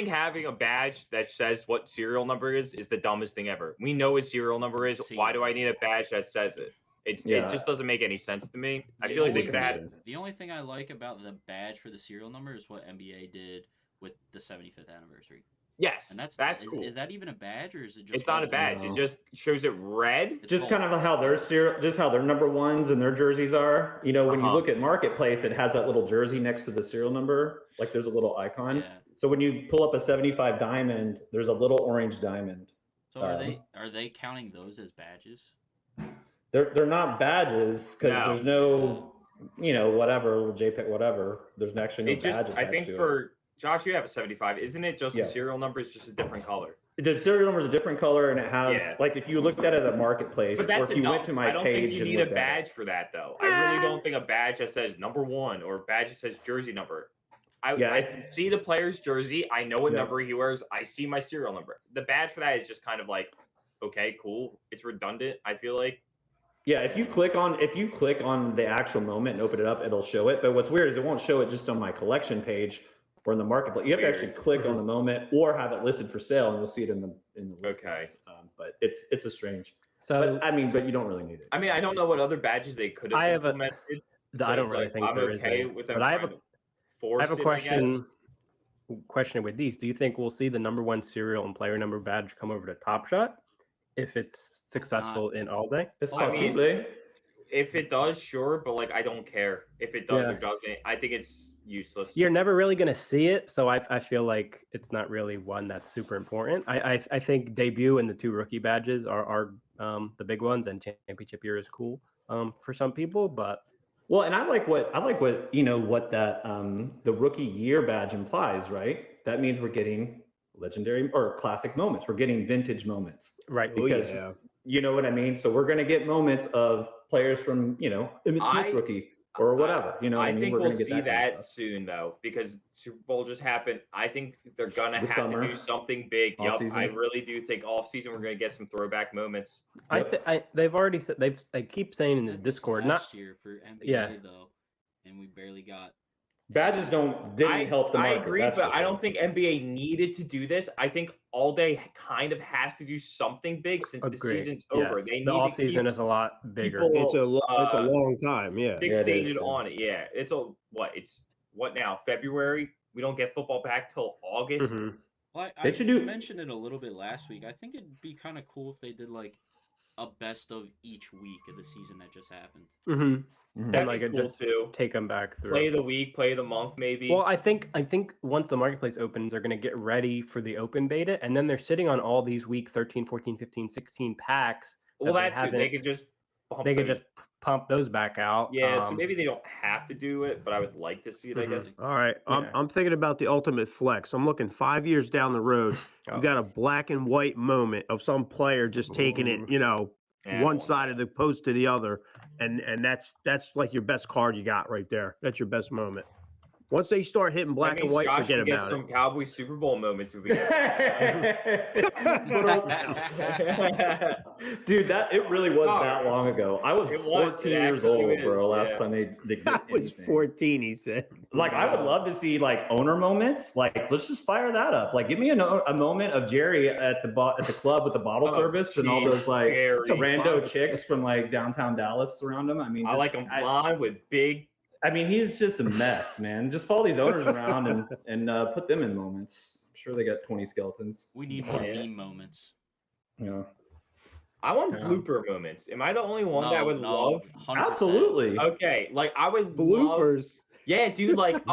having a badge that says what serial number is the dumbest thing ever. We know what serial number is. Why do I need a badge that says it? It just doesn't make any sense to me. I feel like it's bad. The only thing I like about the badge for the serial number is what NBA did with the 75th anniversary. Yes, and that's cool. Is that even a badge, or is it just? It's not a badge. It just shows it red. Just kind of how their number ones and their jerseys are. When you look at Marketplace, it has that little jersey next to the serial number. Like there's a little icon. Yeah. So when you pull up a 75 diamond, there's a little orange diamond. So are they counting those as badges? They're not badges because there's no whatever little JPEG whatever. There's actually no badges. I think for Josh, you have a 75. Isn't it just the serial number is just a different color? The serial number is a different color, and it has like if you looked at it at Marketplace, or if you went to my page. I don't think you need a badge for that, though. I really don't think a badge that says number one or a badge that says jersey number. I see the player's jersey. I know what number he wears. I see my serial number. The badge for that is just kind of like, okay, cool. It's redundant. I feel like Yeah, if you click on the actual moment and open it up, it'll show it. But what's weird is it won't show it just on my collection page or in the marketplace. You have to actually click on the moment or have it listed for sale, and you'll see it in the listings. Okay. But it's a strange. So but you don't really need it. I mean, I don't know what other badges they could have implemented. I don't really think there is. But I have a question with these. Do you think we'll see the #1 serial and player number badge come over to Top Shot if it's successful in all day? If it does, sure, but like I don't care if it does or doesn't. I think it's useless. You're never really going to see it, so I feel like it's not really one that's super important. I think debut and the 2 rookie badges are the big ones, and championship year is cool for some people, but well, and I like what what that the rookie year badge implies, right? That means we're getting legendary or classic moments. We're getting vintage moments, right? Because you know what I mean. So we're going to get moments of players from Emmitt Smith rookie or whatever. I think we'll see that soon though, because Super Bowl just happened. I think they're gonna have to do something big. Yup, I really do think off season we're gonna get some throwback moments. They've already said they keep saying in the Discord last year for NBA though, and we barely got. Badges didn't help the market. I agree, but I don't think NBA needed to do this. I think All Day kind of has to do something big since the season's over. Yes. They need the off season is a lot bigger. It's a long time. Yeah, fixated on it. Yeah, it's what now? February. We don't get football back till August. Mm-hmm. Well, I mentioned it a little bit last week. I think it'd be kind of cool if they did like a best of each week of the season that just happened. Mm-hmm. That'd be cool just too. Take them back through. Play the week, play the month, maybe. Well, I think once the marketplace opens, they're going to get ready for the open beta, and then they're sitting on all these week 13, 14, 15, 16 packs. Well, they could just pump those back out. Yeah, so maybe they don't have to do it, but I would like to see it. I guess. All right, I'm thinking about the ultimate flex. I'm looking 5 years down the road. You got a black and white moment of some player just taking it, one side of the post to the other, and that's like your best card you got right there. That's your best moment. Once they start hitting black and white, forget about it. Some Cowboy Super Bowl moments if we get. Dude, it really was that long ago. I was 14 years old, bro. Last time they did I was 14. He said. Like, I would love to see like owner moments. Like, let's just fire that up. Like, give me a moment of Jerry at the club with the bottle service and all those like rando chicks from like downtown Dallas around him. I mean, I like him blonde with big. I mean, he's just a mess, man. Just follow these owners around and put them in moments. I'm sure they got 20 skeletons. We need more meme moments. Yeah. I want blooper moments. Am I the only one that would love? 100%. Absolutely. Okay, like I would bloopers. Yeah, dude, like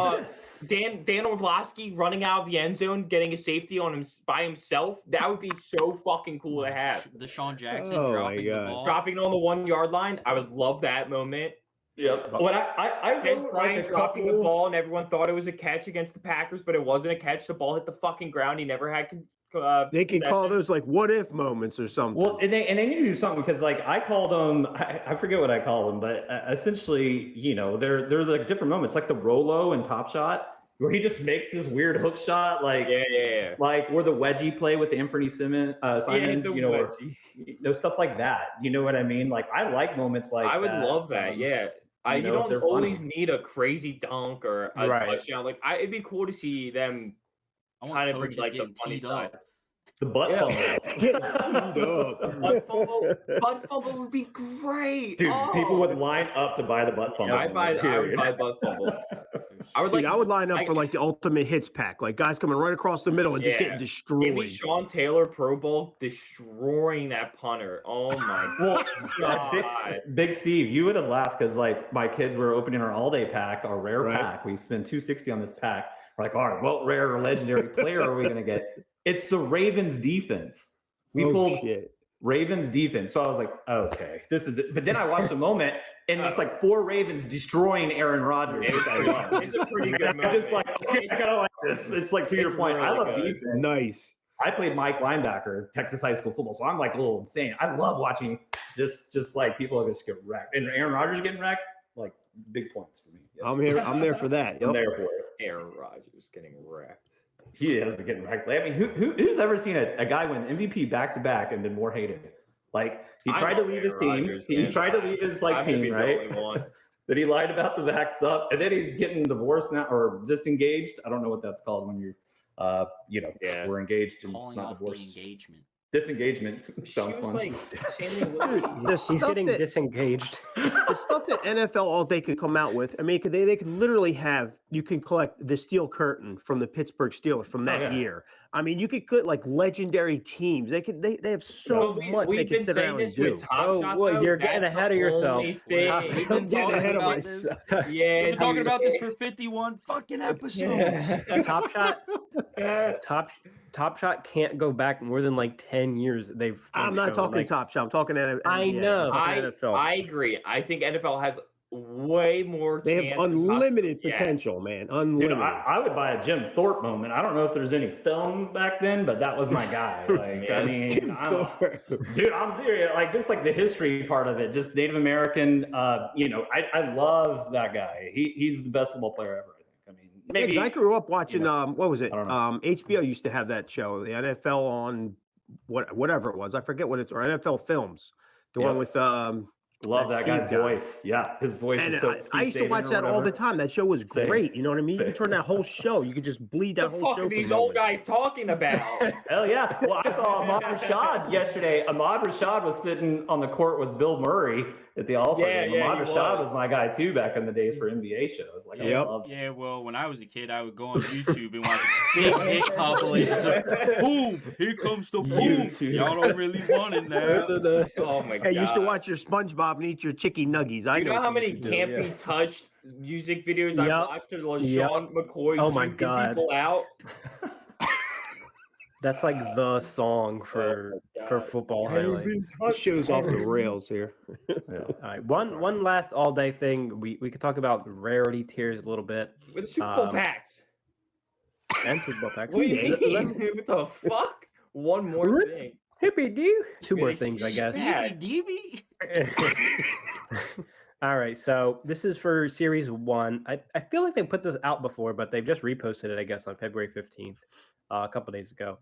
Dan Orlovsky running out of the end zone, getting a safety on him by himself. That would be so fucking cool to have. Deshaun Jackson dropping the ball. Dropping on the 1 yard line. I would love that moment. Yep. When I wrote Bryant dropping the ball and everyone thought it was a catch against the Packers, but it wasn't a catch. The ball hit the fucking ground. He never had. They can call those like what if moments or something. Well, and they need to do something because like I called them. I forget what I called them, but essentially, they're like different moments, like the Rolo and Top Shot, where he just makes this weird hook shot, like like where the wedgie play with Anthony Simons, or stuff like that. You know what I mean? Like I like moments like I would love that. Yeah. You don't always need a crazy dunk or a touchdown. Like it'd be cool to see them kind of bring like the funny side. The butt fumble. Butt fumble would be great. Dude, people would line up to buy the butt fumble. Yeah, I would buy butt fumble. I would line up for like the ultimate hits pack, like guys coming right across the middle and just getting destroyed. Give me Sean Taylor Pro Bowl destroying that punter. Oh my god. Big Steve, you would have laughed because like my kids were opening our all day pack, our rare pack. We spent $260 on this pack. We're like, all right, what rare or legendary player are we gonna get? It's the Ravens defense. We pulled Ravens defense. So I was like, okay, this is it. But then I watched the moment and it's like 4 Ravens destroying Aaron Rodgers, which I love. It's a pretty good moment. Just like, okay, I gotta like this. It's like to your point. Really I love defense. Nice. I played Mike linebacker, Texas high school football, so I'm like a little insane. I love watching just like people just get wrecked. And Aaron Rodgers getting wrecked, like big points for me. Yeah. I'm there for that. I'm there for it. Aaron Rodgers getting wrecked. He has been getting wrecked. I mean, who's ever seen a guy win MVP back to back and been more hated? Like he tried to leave his team. He tried to leave his team, right? But he lied about the vax stuff, and then he's getting divorced now or disengaged. I don't know what that's called when you're, we're engaged and not divorced. Disengagement sounds fun. He's getting disengaged. The stuff that NFL all day could come out with. I mean, they could literally have. You can collect the steel curtain from the Pittsburgh Steelers from that year. I mean, you could get legendary teams. They have so much they could sit around and do. You're getting ahead of yourself. We've been talking ahead of myself. Yeah, we've been talking about this for 51 fucking episodes. Top Shot can't go back more than 10 years. I'm not talking Top Shot. I'm talking NFL. I know. I agree. I think NFL has way more. They have unlimited potential, man. Unlimited. Dude, I would buy a Jim Thorpe moment. I don't know if there's any film back then, but that was my guy. I mean, dude, I'm serious. Just the history part of it, just Native American. I love that guy. He's the best football player ever. Maybe I grew up watching. What was it? HBO used to have that show, the NFL on whatever it was. I forget what it's or NFL Films. The one with love that guy's voice. Yeah, his voice is so. I used to watch that all the time. That show was great. You know what I mean? You could turn that whole show. You could just bleed that whole show. What the fuck are these old guys talking about? Hell yeah! Well, I saw Ahmad Rashad yesterday. Ahmad Rashad was sitting on the court with Bill Murray at the All-Star game. Ahmad Rashad was my guy too back in the days for NBA shows. Yeah, well, when I was a kid, I would go on YouTube and watch big hit compilations. Boom! Here comes the boom. Y'all don't really want it now. Oh my god! I used to watch your SpongeBob and eat your chicken nuggies. You know how many can't be touched music videos I've watched of LaShawn McCoy people out? That's the song for football highlights. This show's off the rails here. All right, one last all day thing. We could talk about rarity tiers a little bit. With Super Bowl packs. And Super Bowl packs. What do you mean? What the fuck? One more thing. Hippie doo. Two more things, I guess. Hippie All right, so this is for Series 1. I feel like they put this out before, but they've just reposted it, I guess, on February 15th, a couple days ago.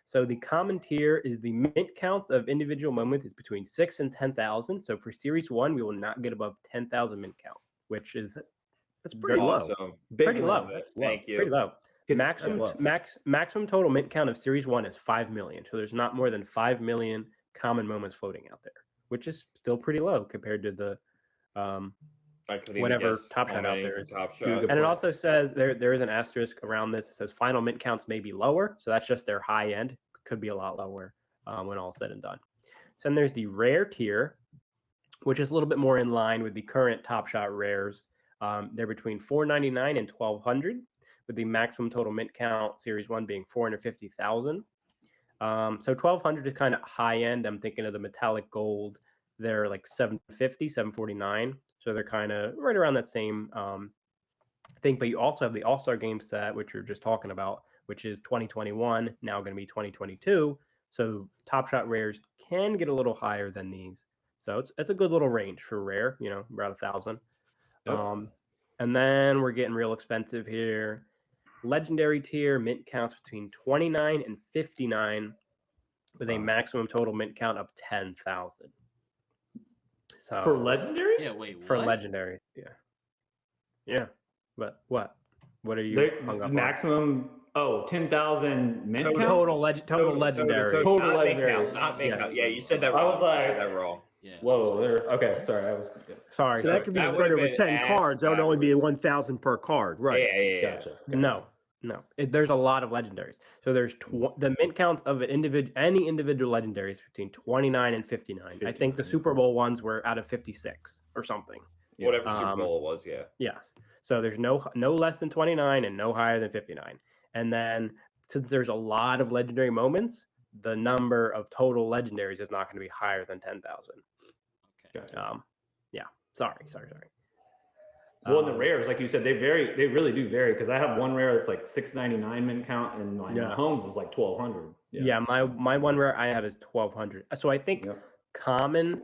So the common tier is the mint counts of individual moments is between 6 and 10,000. So for Series 1, we will not get above 10,000 mint count, which is that's pretty low. Pretty low. Thank you. Pretty low. Maximum total mint count of Series 1 is 5 million. So there's not more than 5 million common moments floating out there, which is still pretty low compared to the whatever Top Shot out there is. And it also says there is an asterisk around this. It says final mint counts may be lower. So that's just their high end. Could be a lot lower when all said and done. So then there's the rare tier, which is a little bit more in line with the current Top Shot rares. They're between 499 and 1200, with the maximum total mint count Series 1 being 450,000. So 1200 is kind of high end. I'm thinking of the metallic gold. They're 750, 749. So they're kind of right around that same thing. But you also have the All-Star Game set, which you're just talking about, which is 2021, now going to be 2022. So Top Shot rares can get a little higher than these. So it's a good little range for rare, about 1,000. Yep. And then we're getting real expensive here. Legendary tier mint counts between 29 and 59 with a maximum total mint count of 10,000. So for legendary? Yeah, wait. For legendary, yeah. But what? What are you hung up maximum? On? 10,000 mint count? Total legendary. Total legendary. Not mint count. Yeah, you said that wrong. I was like, that wrong. Yeah. Whoa. Okay. Sorry. Sorry. So that could be spread over 10 cards. That would only be 1,000 per card, right? Yeah. Gotcha. No. There's a lot of legendaries. So there's the mint counts of any individual legendaries between 29 and 59. I think the Super Bowl ones were out of 56 or something. Whatever Super Bowl it was, yeah. Yes. So there's no less than 29 and no higher than 59. And then since there's a lot of legendary moments, the number of total legendaries is not going to be higher than 10,000. Okay. Yeah. Sorry. Well, the rares, like you said, they really do vary. Because I have one rare that's 699 mint count, and my Mahomes is 1,200. Yeah, my one rare I have is 1,200. So I think common,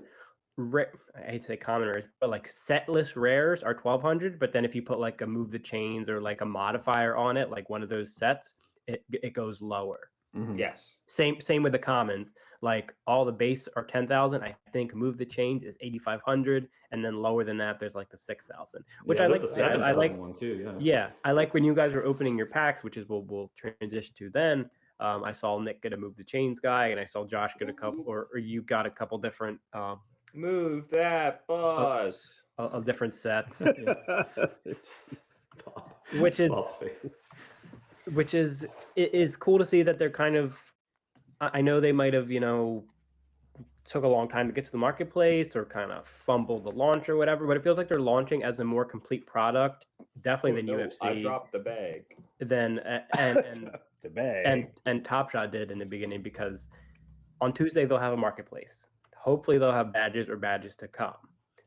I hate to say common rares, but set list rares are 1,200. But then if you put a move the chains or a modifier on it, one of those sets, it goes lower. Yes. Same with the commons. Like all the base are 10,000. I think move the chains is 8,500, and then lower than that, there's like the 6,000. Which I like. I like one too. Yeah. Yeah, I like when you guys were opening your packs, which is what we'll transition to then. I saw Nick get a move the chains guy, and I saw Josh get a couple, or you got a couple different. Move that boss. Different sets, which is it is cool to see that they're kind of. I know they might have took a long time to get to the marketplace or kind of fumbled the launch or whatever, but it feels like they're launching as a more complete product, definitely than UFC. I dropped the bag. Then and the bag and Top Shot did in the beginning, because on Tuesday they'll have a marketplace. Hopefully they'll have badges or badges to come.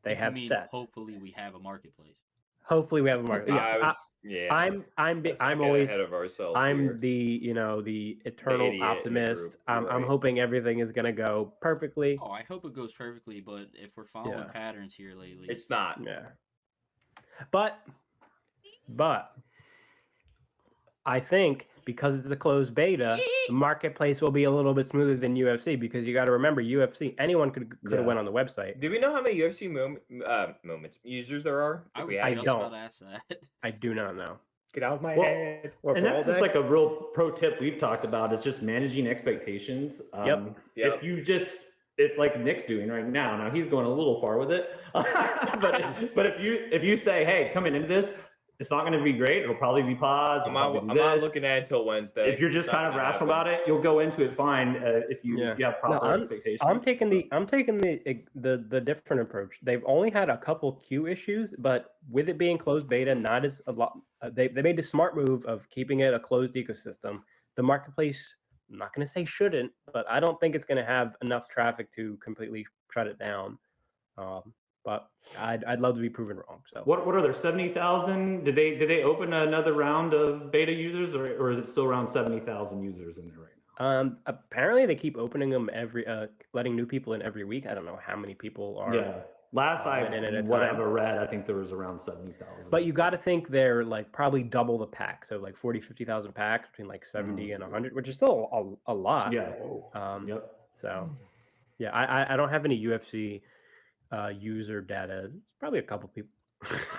They have sets. Hopefully we have a marketplace. Hopefully we have a market. I'm always ahead of ourselves. I'm here. the eternal optimist. I'm hoping everything is gonna go perfectly. Oh, I hope it goes perfectly, but if we're following patterns here lately, it's not. Yeah. But I think because it's a closed beta, the marketplace will be a little bit smoother than UFC, because you got to remember anyone could have went on the website. Do we know how many UFC users there are? I don't. About to ask that. I do not know. Get out of my head. And that's just like a real pro tip we've talked about, is just managing expectations. Yep. If like Nick's doing right now he's going a little far with it. but if you say, hey, coming into this, it's not going to be great. It'll probably be paused. I'm not looking at it until Wednesday. If you're just kind of rational about it, you'll go into it fine. If you have proper expectations. I'm taking the different approach. They've only had a couple queue issues, but with it being closed beta, not as a lot. They made the smart move of keeping it a closed ecosystem. The marketplace, I'm not going to say shouldn't, but I don't think it's going to have enough traffic to completely shut it down. But I'd love to be proven wrong. So what are there, 70,000? Did they open another round of beta users, or is it still around 70,000 users in there right now? Apparently they keep opening them letting new people in every week. I don't know how many people are. Yeah. Last I read, I think there was around 70,000. But you got to think they're like probably double the pack, so like 50,000 packs between like 70 and 100, which is still a lot. Yeah. Yep. So, yeah, I don't have any UFC user data. It's probably a couple people.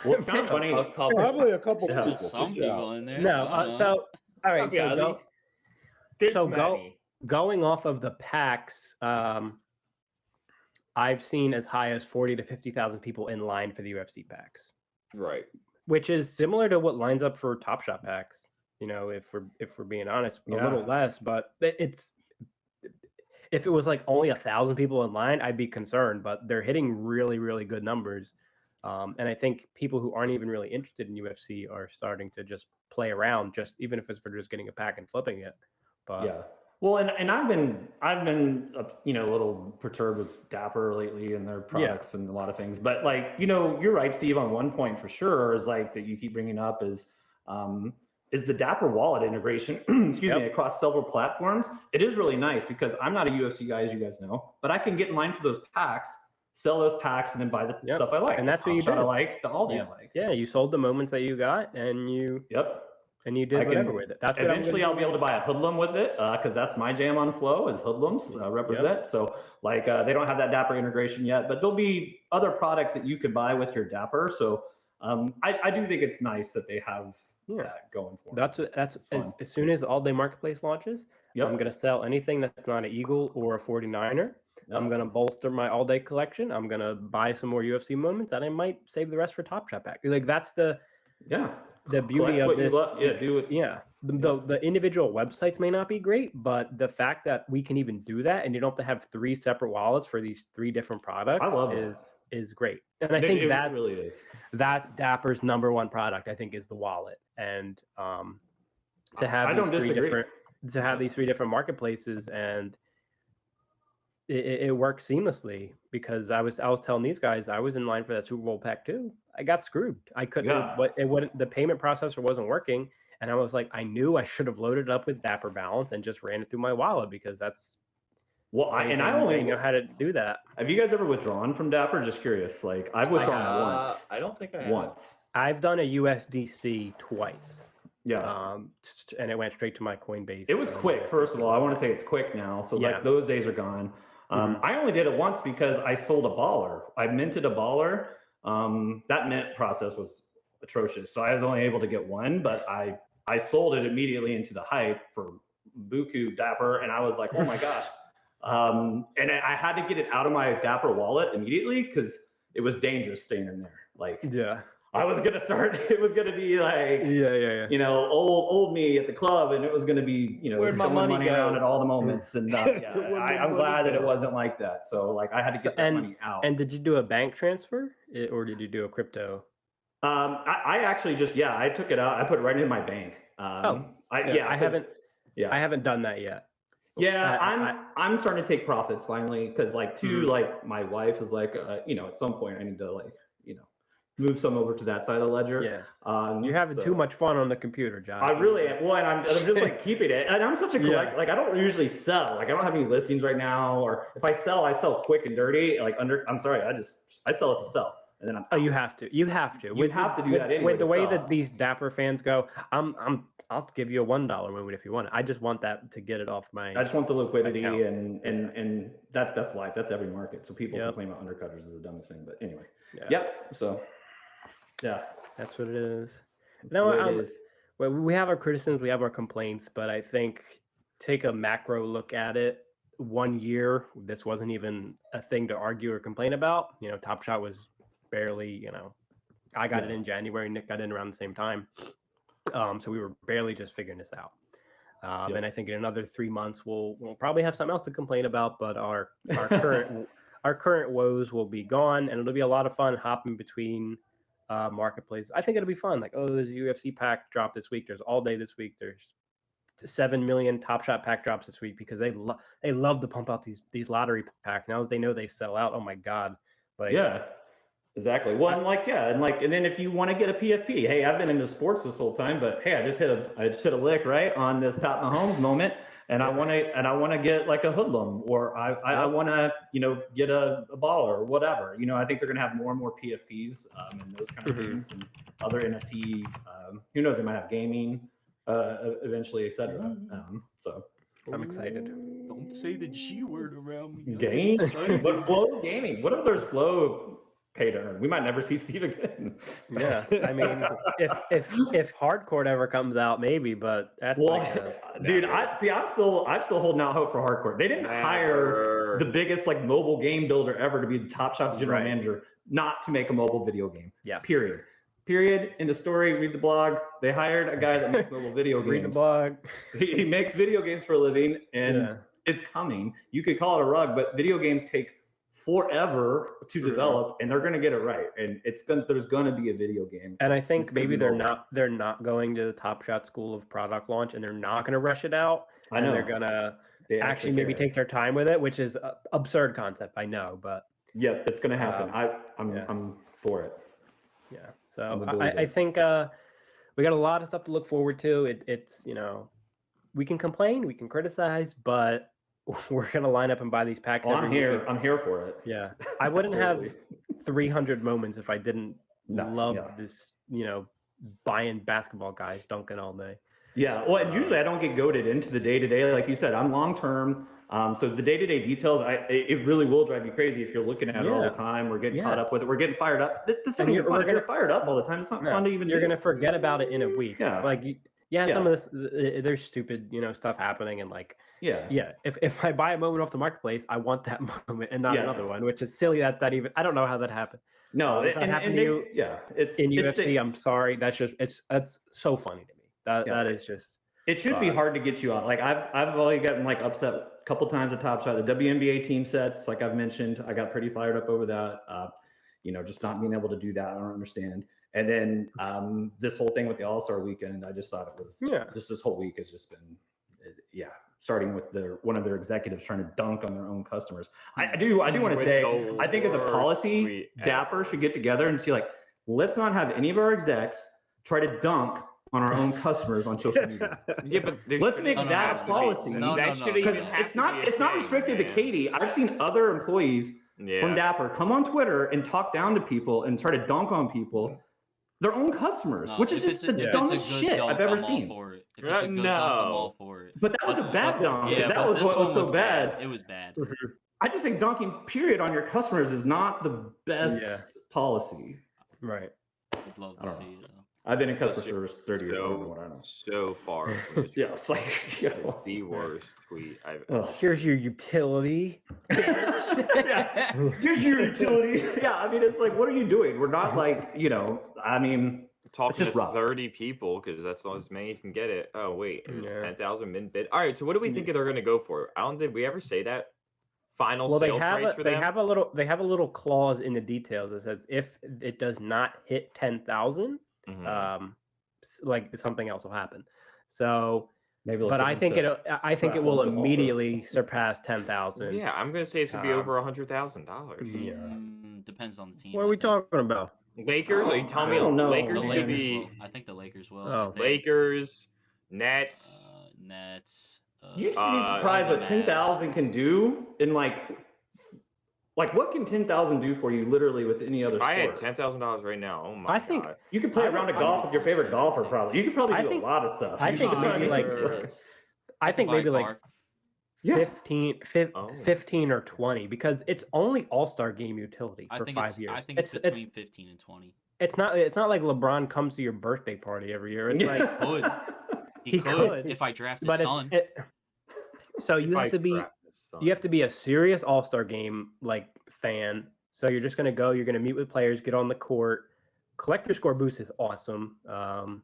Well, it's kind of funny. Probably a couple people. Some people in there. No. So all right. Going off of the packs. I've seen as high as 40 to 50,000 people in line for the UFC packs. Right. Which is similar to what lines up for Top Shot packs. If we're being honest, a little less, but it's. If it was like only 1,000 people in line, I'd be concerned. But they're hitting really, really good numbers, and I think people who aren't even really interested in UFC are starting to just play around, just even if it's for just getting a pack and flipping it. But yeah. Well, and I've been a little perturbed with Dapper lately and their products and a lot of things. But like, you're right, Steve, on one point for sure, is like that you keep bringing up is the Dapper wallet integration, across several platforms. It is really nice because I'm not a UFC guy, as you guys know, but I can get in line for those packs, sell those packs, and then buy the stuff I like. And that's what you did. I like, the Aldi I like. Yeah, you sold the moments that you got, and you and you did whatever with it. That's eventually I'll be able to buy a hoodlum with it, because that's my jam on Flow is hoodlums represent. So like they don't have that Dapper integration yet, but there'll be other products that you could buy with your Dapper. So I do think it's nice that they have that going for them. That's as soon as All Day Marketplace launches, I'm going to sell anything that's not an Eagle or a 49er. I'm going to bolster my All Day collection. I'm going to buy some more UFC moments, and I might save the rest for Top Shot pack. Like that's the beauty of this. The individual websites may not be great, but the fact that we can even do that, and you don't have to have 3 separate wallets for these 3 different products, is great. And I think that really is. That's Dapper's number one product. I think is the wallet, and to have these 3 different marketplaces, and it works seamlessly, because I was telling these guys I was in line for that Super Bowl pack too. I got screwed. I couldn't. But it wouldn't. The payment processor wasn't working, and I was like, I knew I should have loaded it up with Dapper Balance and just ran it through my wallet, because that's. Well, I only know how to do that. Have you guys ever withdrawn from Dapper? Just curious. Like I've withdrawn once. I don't think I have. Once. I've done a USDC twice. Yeah. And it went straight to my Coinbase. It was quick. First of all, I want to say it's quick now. So like those days are gone. I only did it once because I sold a baller. I minted a baller. That mint process was atrocious. So I was only able to get one, but I sold it immediately into the hype for Buku Dapper. And I was like, oh my gosh. And I had to get it out of my Dapper wallet immediately because it was dangerous staying in there. Like, I was gonna start. It was gonna be like, you know, old me at the club, and it was gonna be, you know, where'd my money around at all the moments. And I'm glad that it wasn't like that. So like, I had to get that money out. And did you do a bank transfer, or did you do a crypto? I actually just I took it out. I put it right in my bank. I haven't done that yet. Yeah, I'm starting to take profits finally because like like my wife is like you know, at some point I need to like, you know, move some over to that side of the ledger. Yeah. You're having too much fun on the computer, Josh. I really am. Well, and I'm just like keeping it. And I'm such a collector. Like I don't usually sell. Like I don't have any listings right now. Or if I sell quick and dirty. Like I'm sorry, I sell it to sell. And then you have to. You have to. You have to do that anyway. With the way that these Dapper fans go, I'll give you a $1 movement if you want it. I just want that to get it off my. I just want the liquidity and that's life. That's every market. So people complain about undercutters is the dumbest thing. But anyway. So. Yeah, that's what it is. No, well, we have our criticisms, we have our complaints, but I think take a macro look at it. 1 year, this wasn't even a thing to argue or complain about. You know, Top Shot was barely, you know, I got it in January, Nick got in around the same time. So we were barely just figuring this out. And I think in another 3 months, we'll probably have something else to complain about, but our current woes will be gone, and it'll be a lot of fun hopping between marketplace. I think it'll be fun. Like, there's a UFC pack drop this week. There's all day this week. There's 7 million Top Shot pack drops this week because they love to pump out these lottery packs. Now that they know they sell out, oh my god! Like, exactly. Well, and then if you want to get a PFP, hey, I've been into sports this whole time, but hey, I just hit a lick right on this Pat Mahomes moment. And I want to get like a hoodlum, or I want to, you know, get a baller or whatever. You know, I think they're going to have more and more PFPs and those kind of things, and other NFT. Who knows? They might have gaming eventually, etc. So I'm excited. Don't say the G word around me. Game? But Flow Gaming. What if there's Flow pay to earn? We might never see Steve again. Yeah, I mean, if Hardcore ever comes out, maybe, but that's dude. I'm still holding out hope for Hardcore. They didn't hire the biggest like mobile game builder ever to be the Top Shot's general manager, not to make a mobile video game. Yes. Period. In the story, read the blog. They hired a guy that makes mobile video games. Read the blog. He makes video games for a living, and it's coming. You could call it a rug, but video games take forever to develop, and they're going to get it right. And there's going to be a video game. And I think maybe they're not going to the Top Shot school of product launch, and they're not going to rush it out. I know. They're going to actually maybe take their time with it, which is an absurd concept. I know, but yeah, it's going to happen. I'm for it. Yeah. So I think we got a lot of stuff to look forward to. It's, you know, we can complain, we can criticize, but we're gonna line up and buy these packs. I'm here for it. Yeah, I wouldn't have 300 moments if I didn't love this. You know, buying basketball guys dunking all day. Yeah, well, and usually I don't get goaded into the day to day, like you said. I'm long term. So the day to day details, it really will drive you crazy if you're looking at it all the time. We're getting caught up with it. We're getting fired up. This isn't even fun. If you're fired up all the time, it's not fun to even. You're gonna forget about it in a week. Yeah, like some of this, there's stupid, you know, stuff happening, and like. Yeah. If I buy a moment off the marketplace, I want that moment and not another one, which is silly that even I don't know how that happened. No, if that happened to you, it's in UFC. I'm sorry. That's just it's so funny to me. That is just. It should be hard to get you out. Like I've only gotten like upset a couple times at Top Shot. The WNBA team sets, like I've mentioned, I got pretty fired up over that. You know, just not being able to do that, I don't understand. And then this whole thing with the All-Star weekend, I just thought it was just this whole week has just been starting with one of their executives trying to dunk on their own customers. I do want to say, I think as a policy, Dapper should get together and see, like, let's not have any of our execs try to dunk on our own customers on social media. But let's make that a policy. Because it's not restricted to Katie. I've seen other employees from Dapper come on Twitter and talk down to people and try to dunk on people. their own customers, which is just the dumbest shit I've ever seen. If it's a good dunk, I'm all for it. But that was a bad dunk. Yeah, that was what was so bad. It was bad. I just think dunking, period, on your customers is not the best policy. Right. I'd love to see it, though. I've been in customer service 30 years. I don't know what I know. So far. Yeah, it's like the worst tweet I've ever. Here's your utility. Yeah. Here's your utility. Yeah, I mean, it's like, what are you doing? We're not like, I mean, talking to 30 people because that's as many you can get it. Oh wait, 10,000 min bid. All right, so what do we think they're going to go for? I don't think we ever say that. Final sales price for them. They have a little clause in the details that says if it does not hit 10,000. Like something else will happen. So maybe, but I think it will immediately surpass 10,000. Yeah, I'm gonna say it's gonna be over $100,000. Yeah, depends on the team. What are we talking about? Lakers? Are you telling me Lakers? I think the Lakers will. Oh, Lakers, Nets. You'd be surprised what 10,000 can do in like what can 10,000 do for you literally with any other sport? I had $10,000 right now. Oh my! I think you could play a round of golf with your favorite golfer. Probably you could probably do a lot of stuff. I think maybe like 15 or 20 because it's only All-Star game utility for 5 years. I think it's between 15 and 20. It's not like LeBron comes to your birthday party every year. It's like he could if I draft his son. So you have to be a serious All-Star game fan. So you're just gonna go. You're gonna meet with players, get on the court. Collector score boost is awesome. And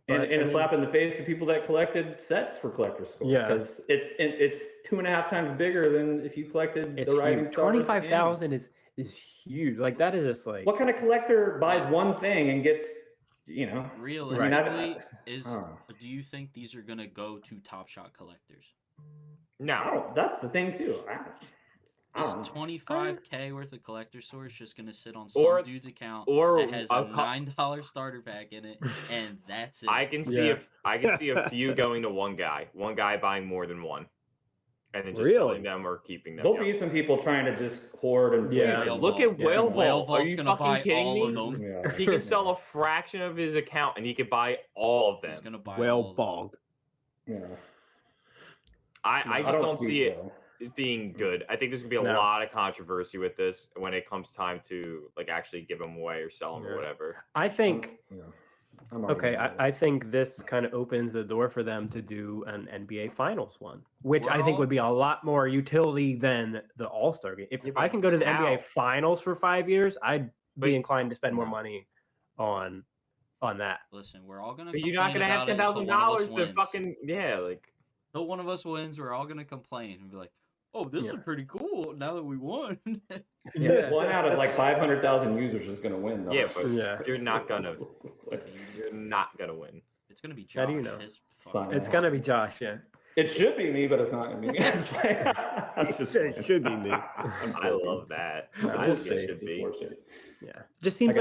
a slap in the face to people that collected sets for collector score. Yeah, because it's 2.5 times bigger than if you collected the Rising Stars. 25,000 is huge. Like that is just like what kind of collector buys one thing and gets realistically do you think these are gonna go to Top Shot collectors? No, that's the thing too. Is $25K worth of collector stores just gonna sit on some dude's account that has a $9 starter pack in it, and that's it? I can see a few going to one guy buying more than one, and then just selling them or keeping them. There'll be some people trying to just hoard and look at Whale Vault. Are you fucking kidding me? Of them. Yeah. He can sell a fraction of his account, and he could buy all of them. He's gonna buy Whale Bog. Yeah. I just don't see it being good. I think there's gonna be a lot of controversy with this when it comes time to actually give them away or sell them or whatever. I think I think this kind of opens the door for them to do an NBA Finals one, which I think would be a lot more utility than the All-Star game. If I can go to the NBA Finals for 5 years, I'd be inclined to spend more money on that. Listen, we're all gonna. But you're not gonna have $10,000 to fucking Till one of us wins, we're all gonna complain and be like, "Oh, this is pretty cool." Now that we won. One out of 500,000 users is gonna win. Though. Yeah, but you're not gonna. You're not gonna win. It's gonna be Josh. How do you know? It's gonna be Josh. Yeah. It should be me, but it's not gonna be me. It should be me. I love that. I just say it should be. Yeah, just seems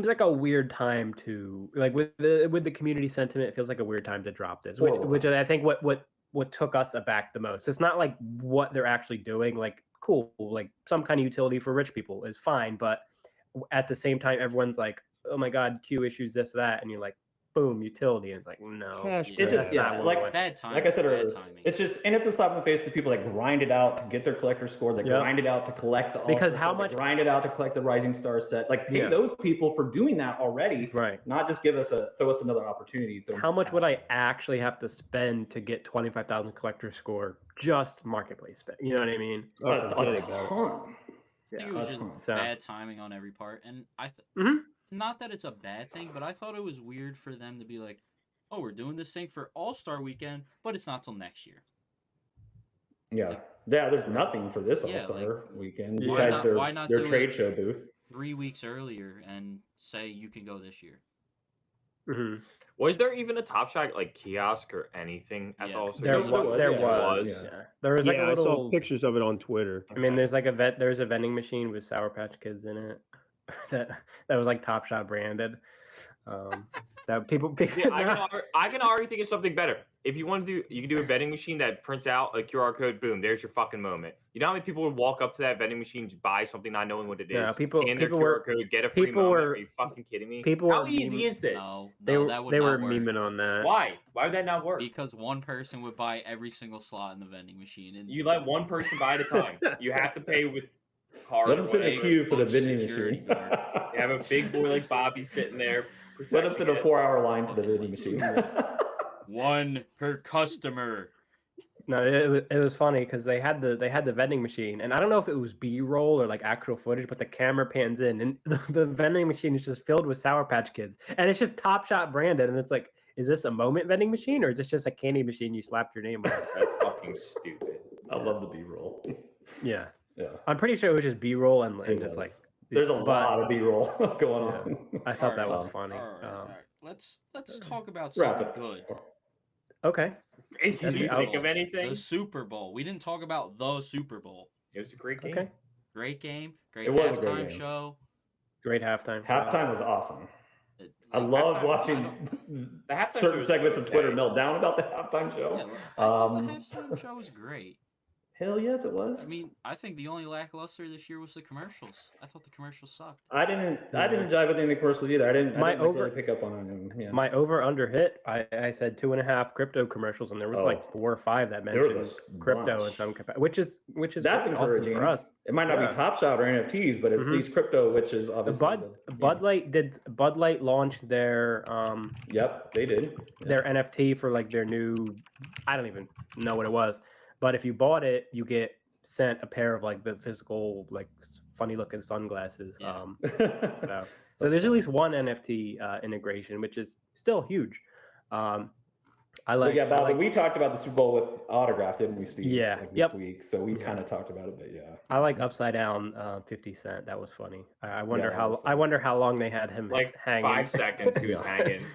like a weird time to with the community sentiment. It feels like a weird time to drop this, which I think what took us aback the most. It's not like what they're actually doing. Cool, some kind of utility for rich people is fine, but at the same time, everyone's like, "Oh my God, Q issues this, that," and you're like, "Boom, utility," and it's like, no, it just bad time. Like I said earlier, it's a slap in the face to people that grind it out to get their collector score, that grind it out to collect the because how much grind it out to collect the Rising Star set. Pay those people for doing that already, right? Not just throw us another opportunity. How much would I actually have to spend to get 25,000 collector score? Just marketplace spend. You know what I mean? A ton. I think it was just bad timing on every part, and not that it's a bad thing, but I thought it was weird for them to be like, "Oh, we're doing this thing for All-Star Weekend, but it's not till next year." Yeah, there's nothing for this All-Star Weekend besides their trade show booth. 3 weeks earlier and say you can go this year. Mm-hmm. Was there even a Top Shot kiosk or anything at the All-Star? There was. Yeah. There was I saw pictures of it on Twitter. I mean, there's there's a vending machine with Sour Patch Kids in it. that was Top Shot branded. That people I can already think of something better. if you want to do, you can do a vending machine that prints out a QR code. Boom, there's your fucking moment. You know how many people would walk up to that vending machine, buy something not knowing what it is, scan their QR code, get a free moment? Are you fucking kidding me? How easy is this? No, they were not work. memeing on that. Why? Why would that not work? Because one person would buy every single slot in the vending machine, and you let one person buy at a time. You have to pay with card. Let them sit in the queue for the vending machine. You have a big boy like Bobby sitting there. Let them sit in a 4-hour line for the vending machine. One per customer. No, it was funny because they had the vending machine, and I don't know if it was B-roll or like actual footage, but the camera pans in, and the vending machine is just filled with Sour Patch Kids, and it's just Top Shot branded, and it's like, is this a moment vending machine or is this just a candy machine you slapped your name on? That's fucking stupid. I love the B-roll. Yeah, yeah. I'm pretty sure it was just B-roll, and it's like there's a lot of B-roll going on. I thought that was funny. All right. Let's talk about something good. Okay. Did you think of anything? The Super Bowl. We didn't talk about the Super Bowl. It was a great game. Okay. Great game. Great halftime show. Great halftime. Halftime was awesome. I love watching certain segments of Twitter melt down about the halftime show. Yeah, I thought the halftime show was great. Hell yes, it was. I mean, I think the only lackluster this year was the commercials. I thought the commercials sucked. I didn't jive with any of the commercials either. I didn't really pick up on them. Yeah. My over/under hit. I said 2.5 crypto commercials, and there was like 4 or 5 that mentioned crypto in some capacity, which is that's encouraging for us. It might not be Top Shot or NFTs, but it's these crypto, which is obviously Bud Light launched their Yep, they did their NFT for like their new. I don't even know what it was. But if you bought it, you get sent a pair of like the physical, like funny looking sunglasses. Yeah. So there's at least one NFT integration, which is still huge. But we talked about the Super Bowl with Autograph, didn't we, Steve? Yeah. This week, so we kind of talked about it, but yeah. I like upside down 50 Cent. That was funny. I wonder how long they had him like hanging. 5 seconds he was hanging.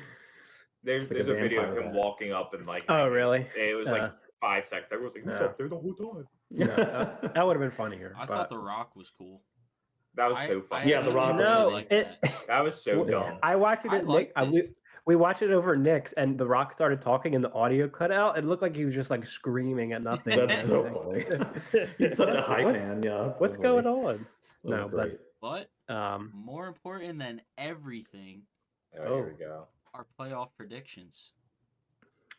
There's a video of him walking up and like. Oh really? It was like 5 seconds. I was like, "Who's up there the whole time?" That would have been funnier. I thought The Rock was cool. That was so funny. The Rock. That was so dumb. I watched it. We watched it over Nick's, and The Rock started talking, and the audio cut out. It looked like he was just like screaming at nothing. That's so funny. He's such a hype man. Yeah. What's going on? No, but more important than everything. Here we go. Our playoff predictions.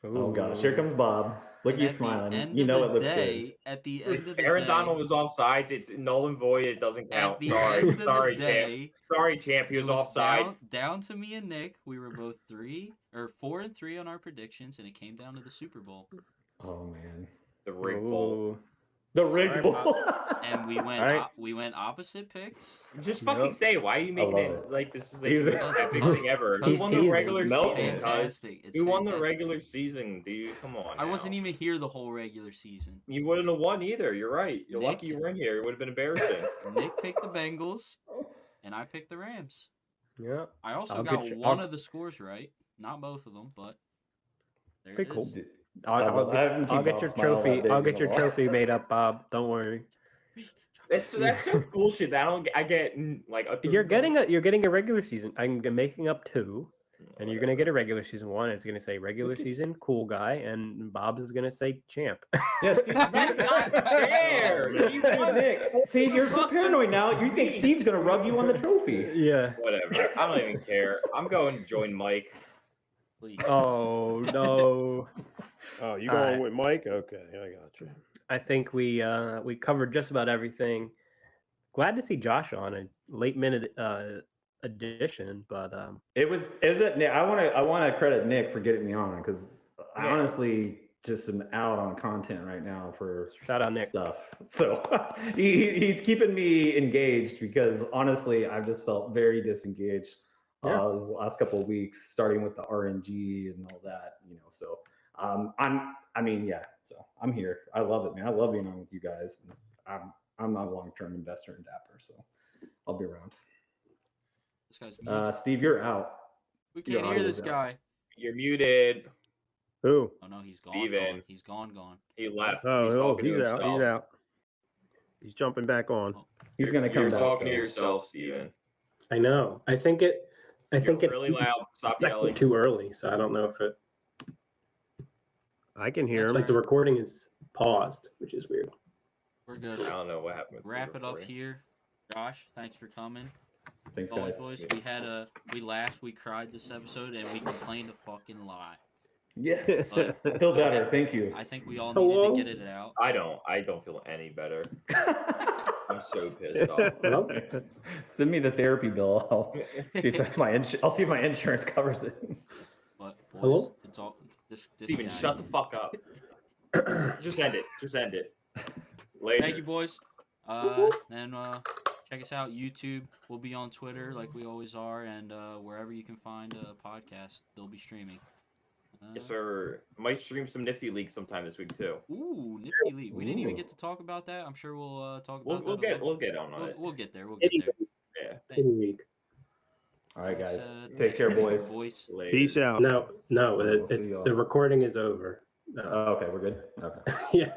Oh gosh, here comes Bob. Look, you smiling. You know it looks good. At the end of the day, Aaron Donald was offsides. It's null and void. It doesn't count. Sorry, champ. Sorry, champ. He was offsides. Down to me and Nick. We were both 4-3 on our predictions, and it came down to the Super Bowl. Oh man, the Rig Bowl. The Rig Bowl. And we went opposite picks. Just fucking say, why are you making it like this is the best thing ever? Who won the regular season? Fantastic. Who won the regular season, dude? Come on. I wasn't even here the whole regular season. You wouldn't have won either. You're right. You're lucky you weren't here. It would have been embarrassing. Nick picked the Bengals, and I picked the Rams. Yeah. I also got one of the scores right. Not both of them, but there it is. Cool. I'll get your trophy. I'll get your trophy made up, Bob. Don't worry. That's so bullshit. I get like you're getting a regular season. I'm making up 2, and you're gonna get a regular season 1. It's gonna say regular season, cool guy, and Bob's is gonna say champ. Yes, that's not fair. Nick. See, you're so paranoid now. You think Steve's gonna rub you on the trophy? Yeah. Whatever. I don't even care. I'm going to join Mike. Please. Oh no. Oh, you going with Mike? Okay, I got you. I think we covered just about everything. Glad to see Josh on a late minute addition, but it was Nick. I want to credit Nick for getting me on because I honestly just am out on content right now for shout out Nick stuff. So he's keeping me engaged because honestly I've just felt very disengaged these last couple of weeks, starting with the RNG and all that, so so I'm here. I love it, man. I love being on with you guys. I'm a long-term investor in Dapper, so I'll be around. This guy's muted. Steve, you're out. We can't hear this guy. You're muted. Who? Oh no, he's gone. Steven. He's gone. He left. He's out. He's out. He's jumping back on. He's gonna come back. You're talking to yourself, Steven. I know. I think it's really loud. Stop yelling. Too early, so I don't know if it. I can hear him. Like the recording is paused, which is weird. We're good. I don't know what happened. Wrap it up here. Josh, thanks for coming. Thanks, guys. Boys, we laughed, we cried this episode, and we complained a fucking lot. Yes. I feel better. Thank you. I think we all needed to get it out. I don't feel any better. I'm so pissed off. Send me the therapy bill. I'll see if my insurance covers it. But boys, it's all this Steven, guy. shut the fuck up. Just end it. Later. Thank you, boys. And check us out. YouTube. We'll be on Twitter like we always are, and wherever you can find a podcast, they'll be streaming. Yes, sir. Might stream some Nifty League sometime this week too. Ooh, Nifty League. We didn't even get to talk about that. I'm sure we'll talk about that. We'll get on it. We'll get there. Yeah. All right, guys. Take care, boys. Peace out. No, the recording is over. Oh, okay, we're good. Okay. Yeah.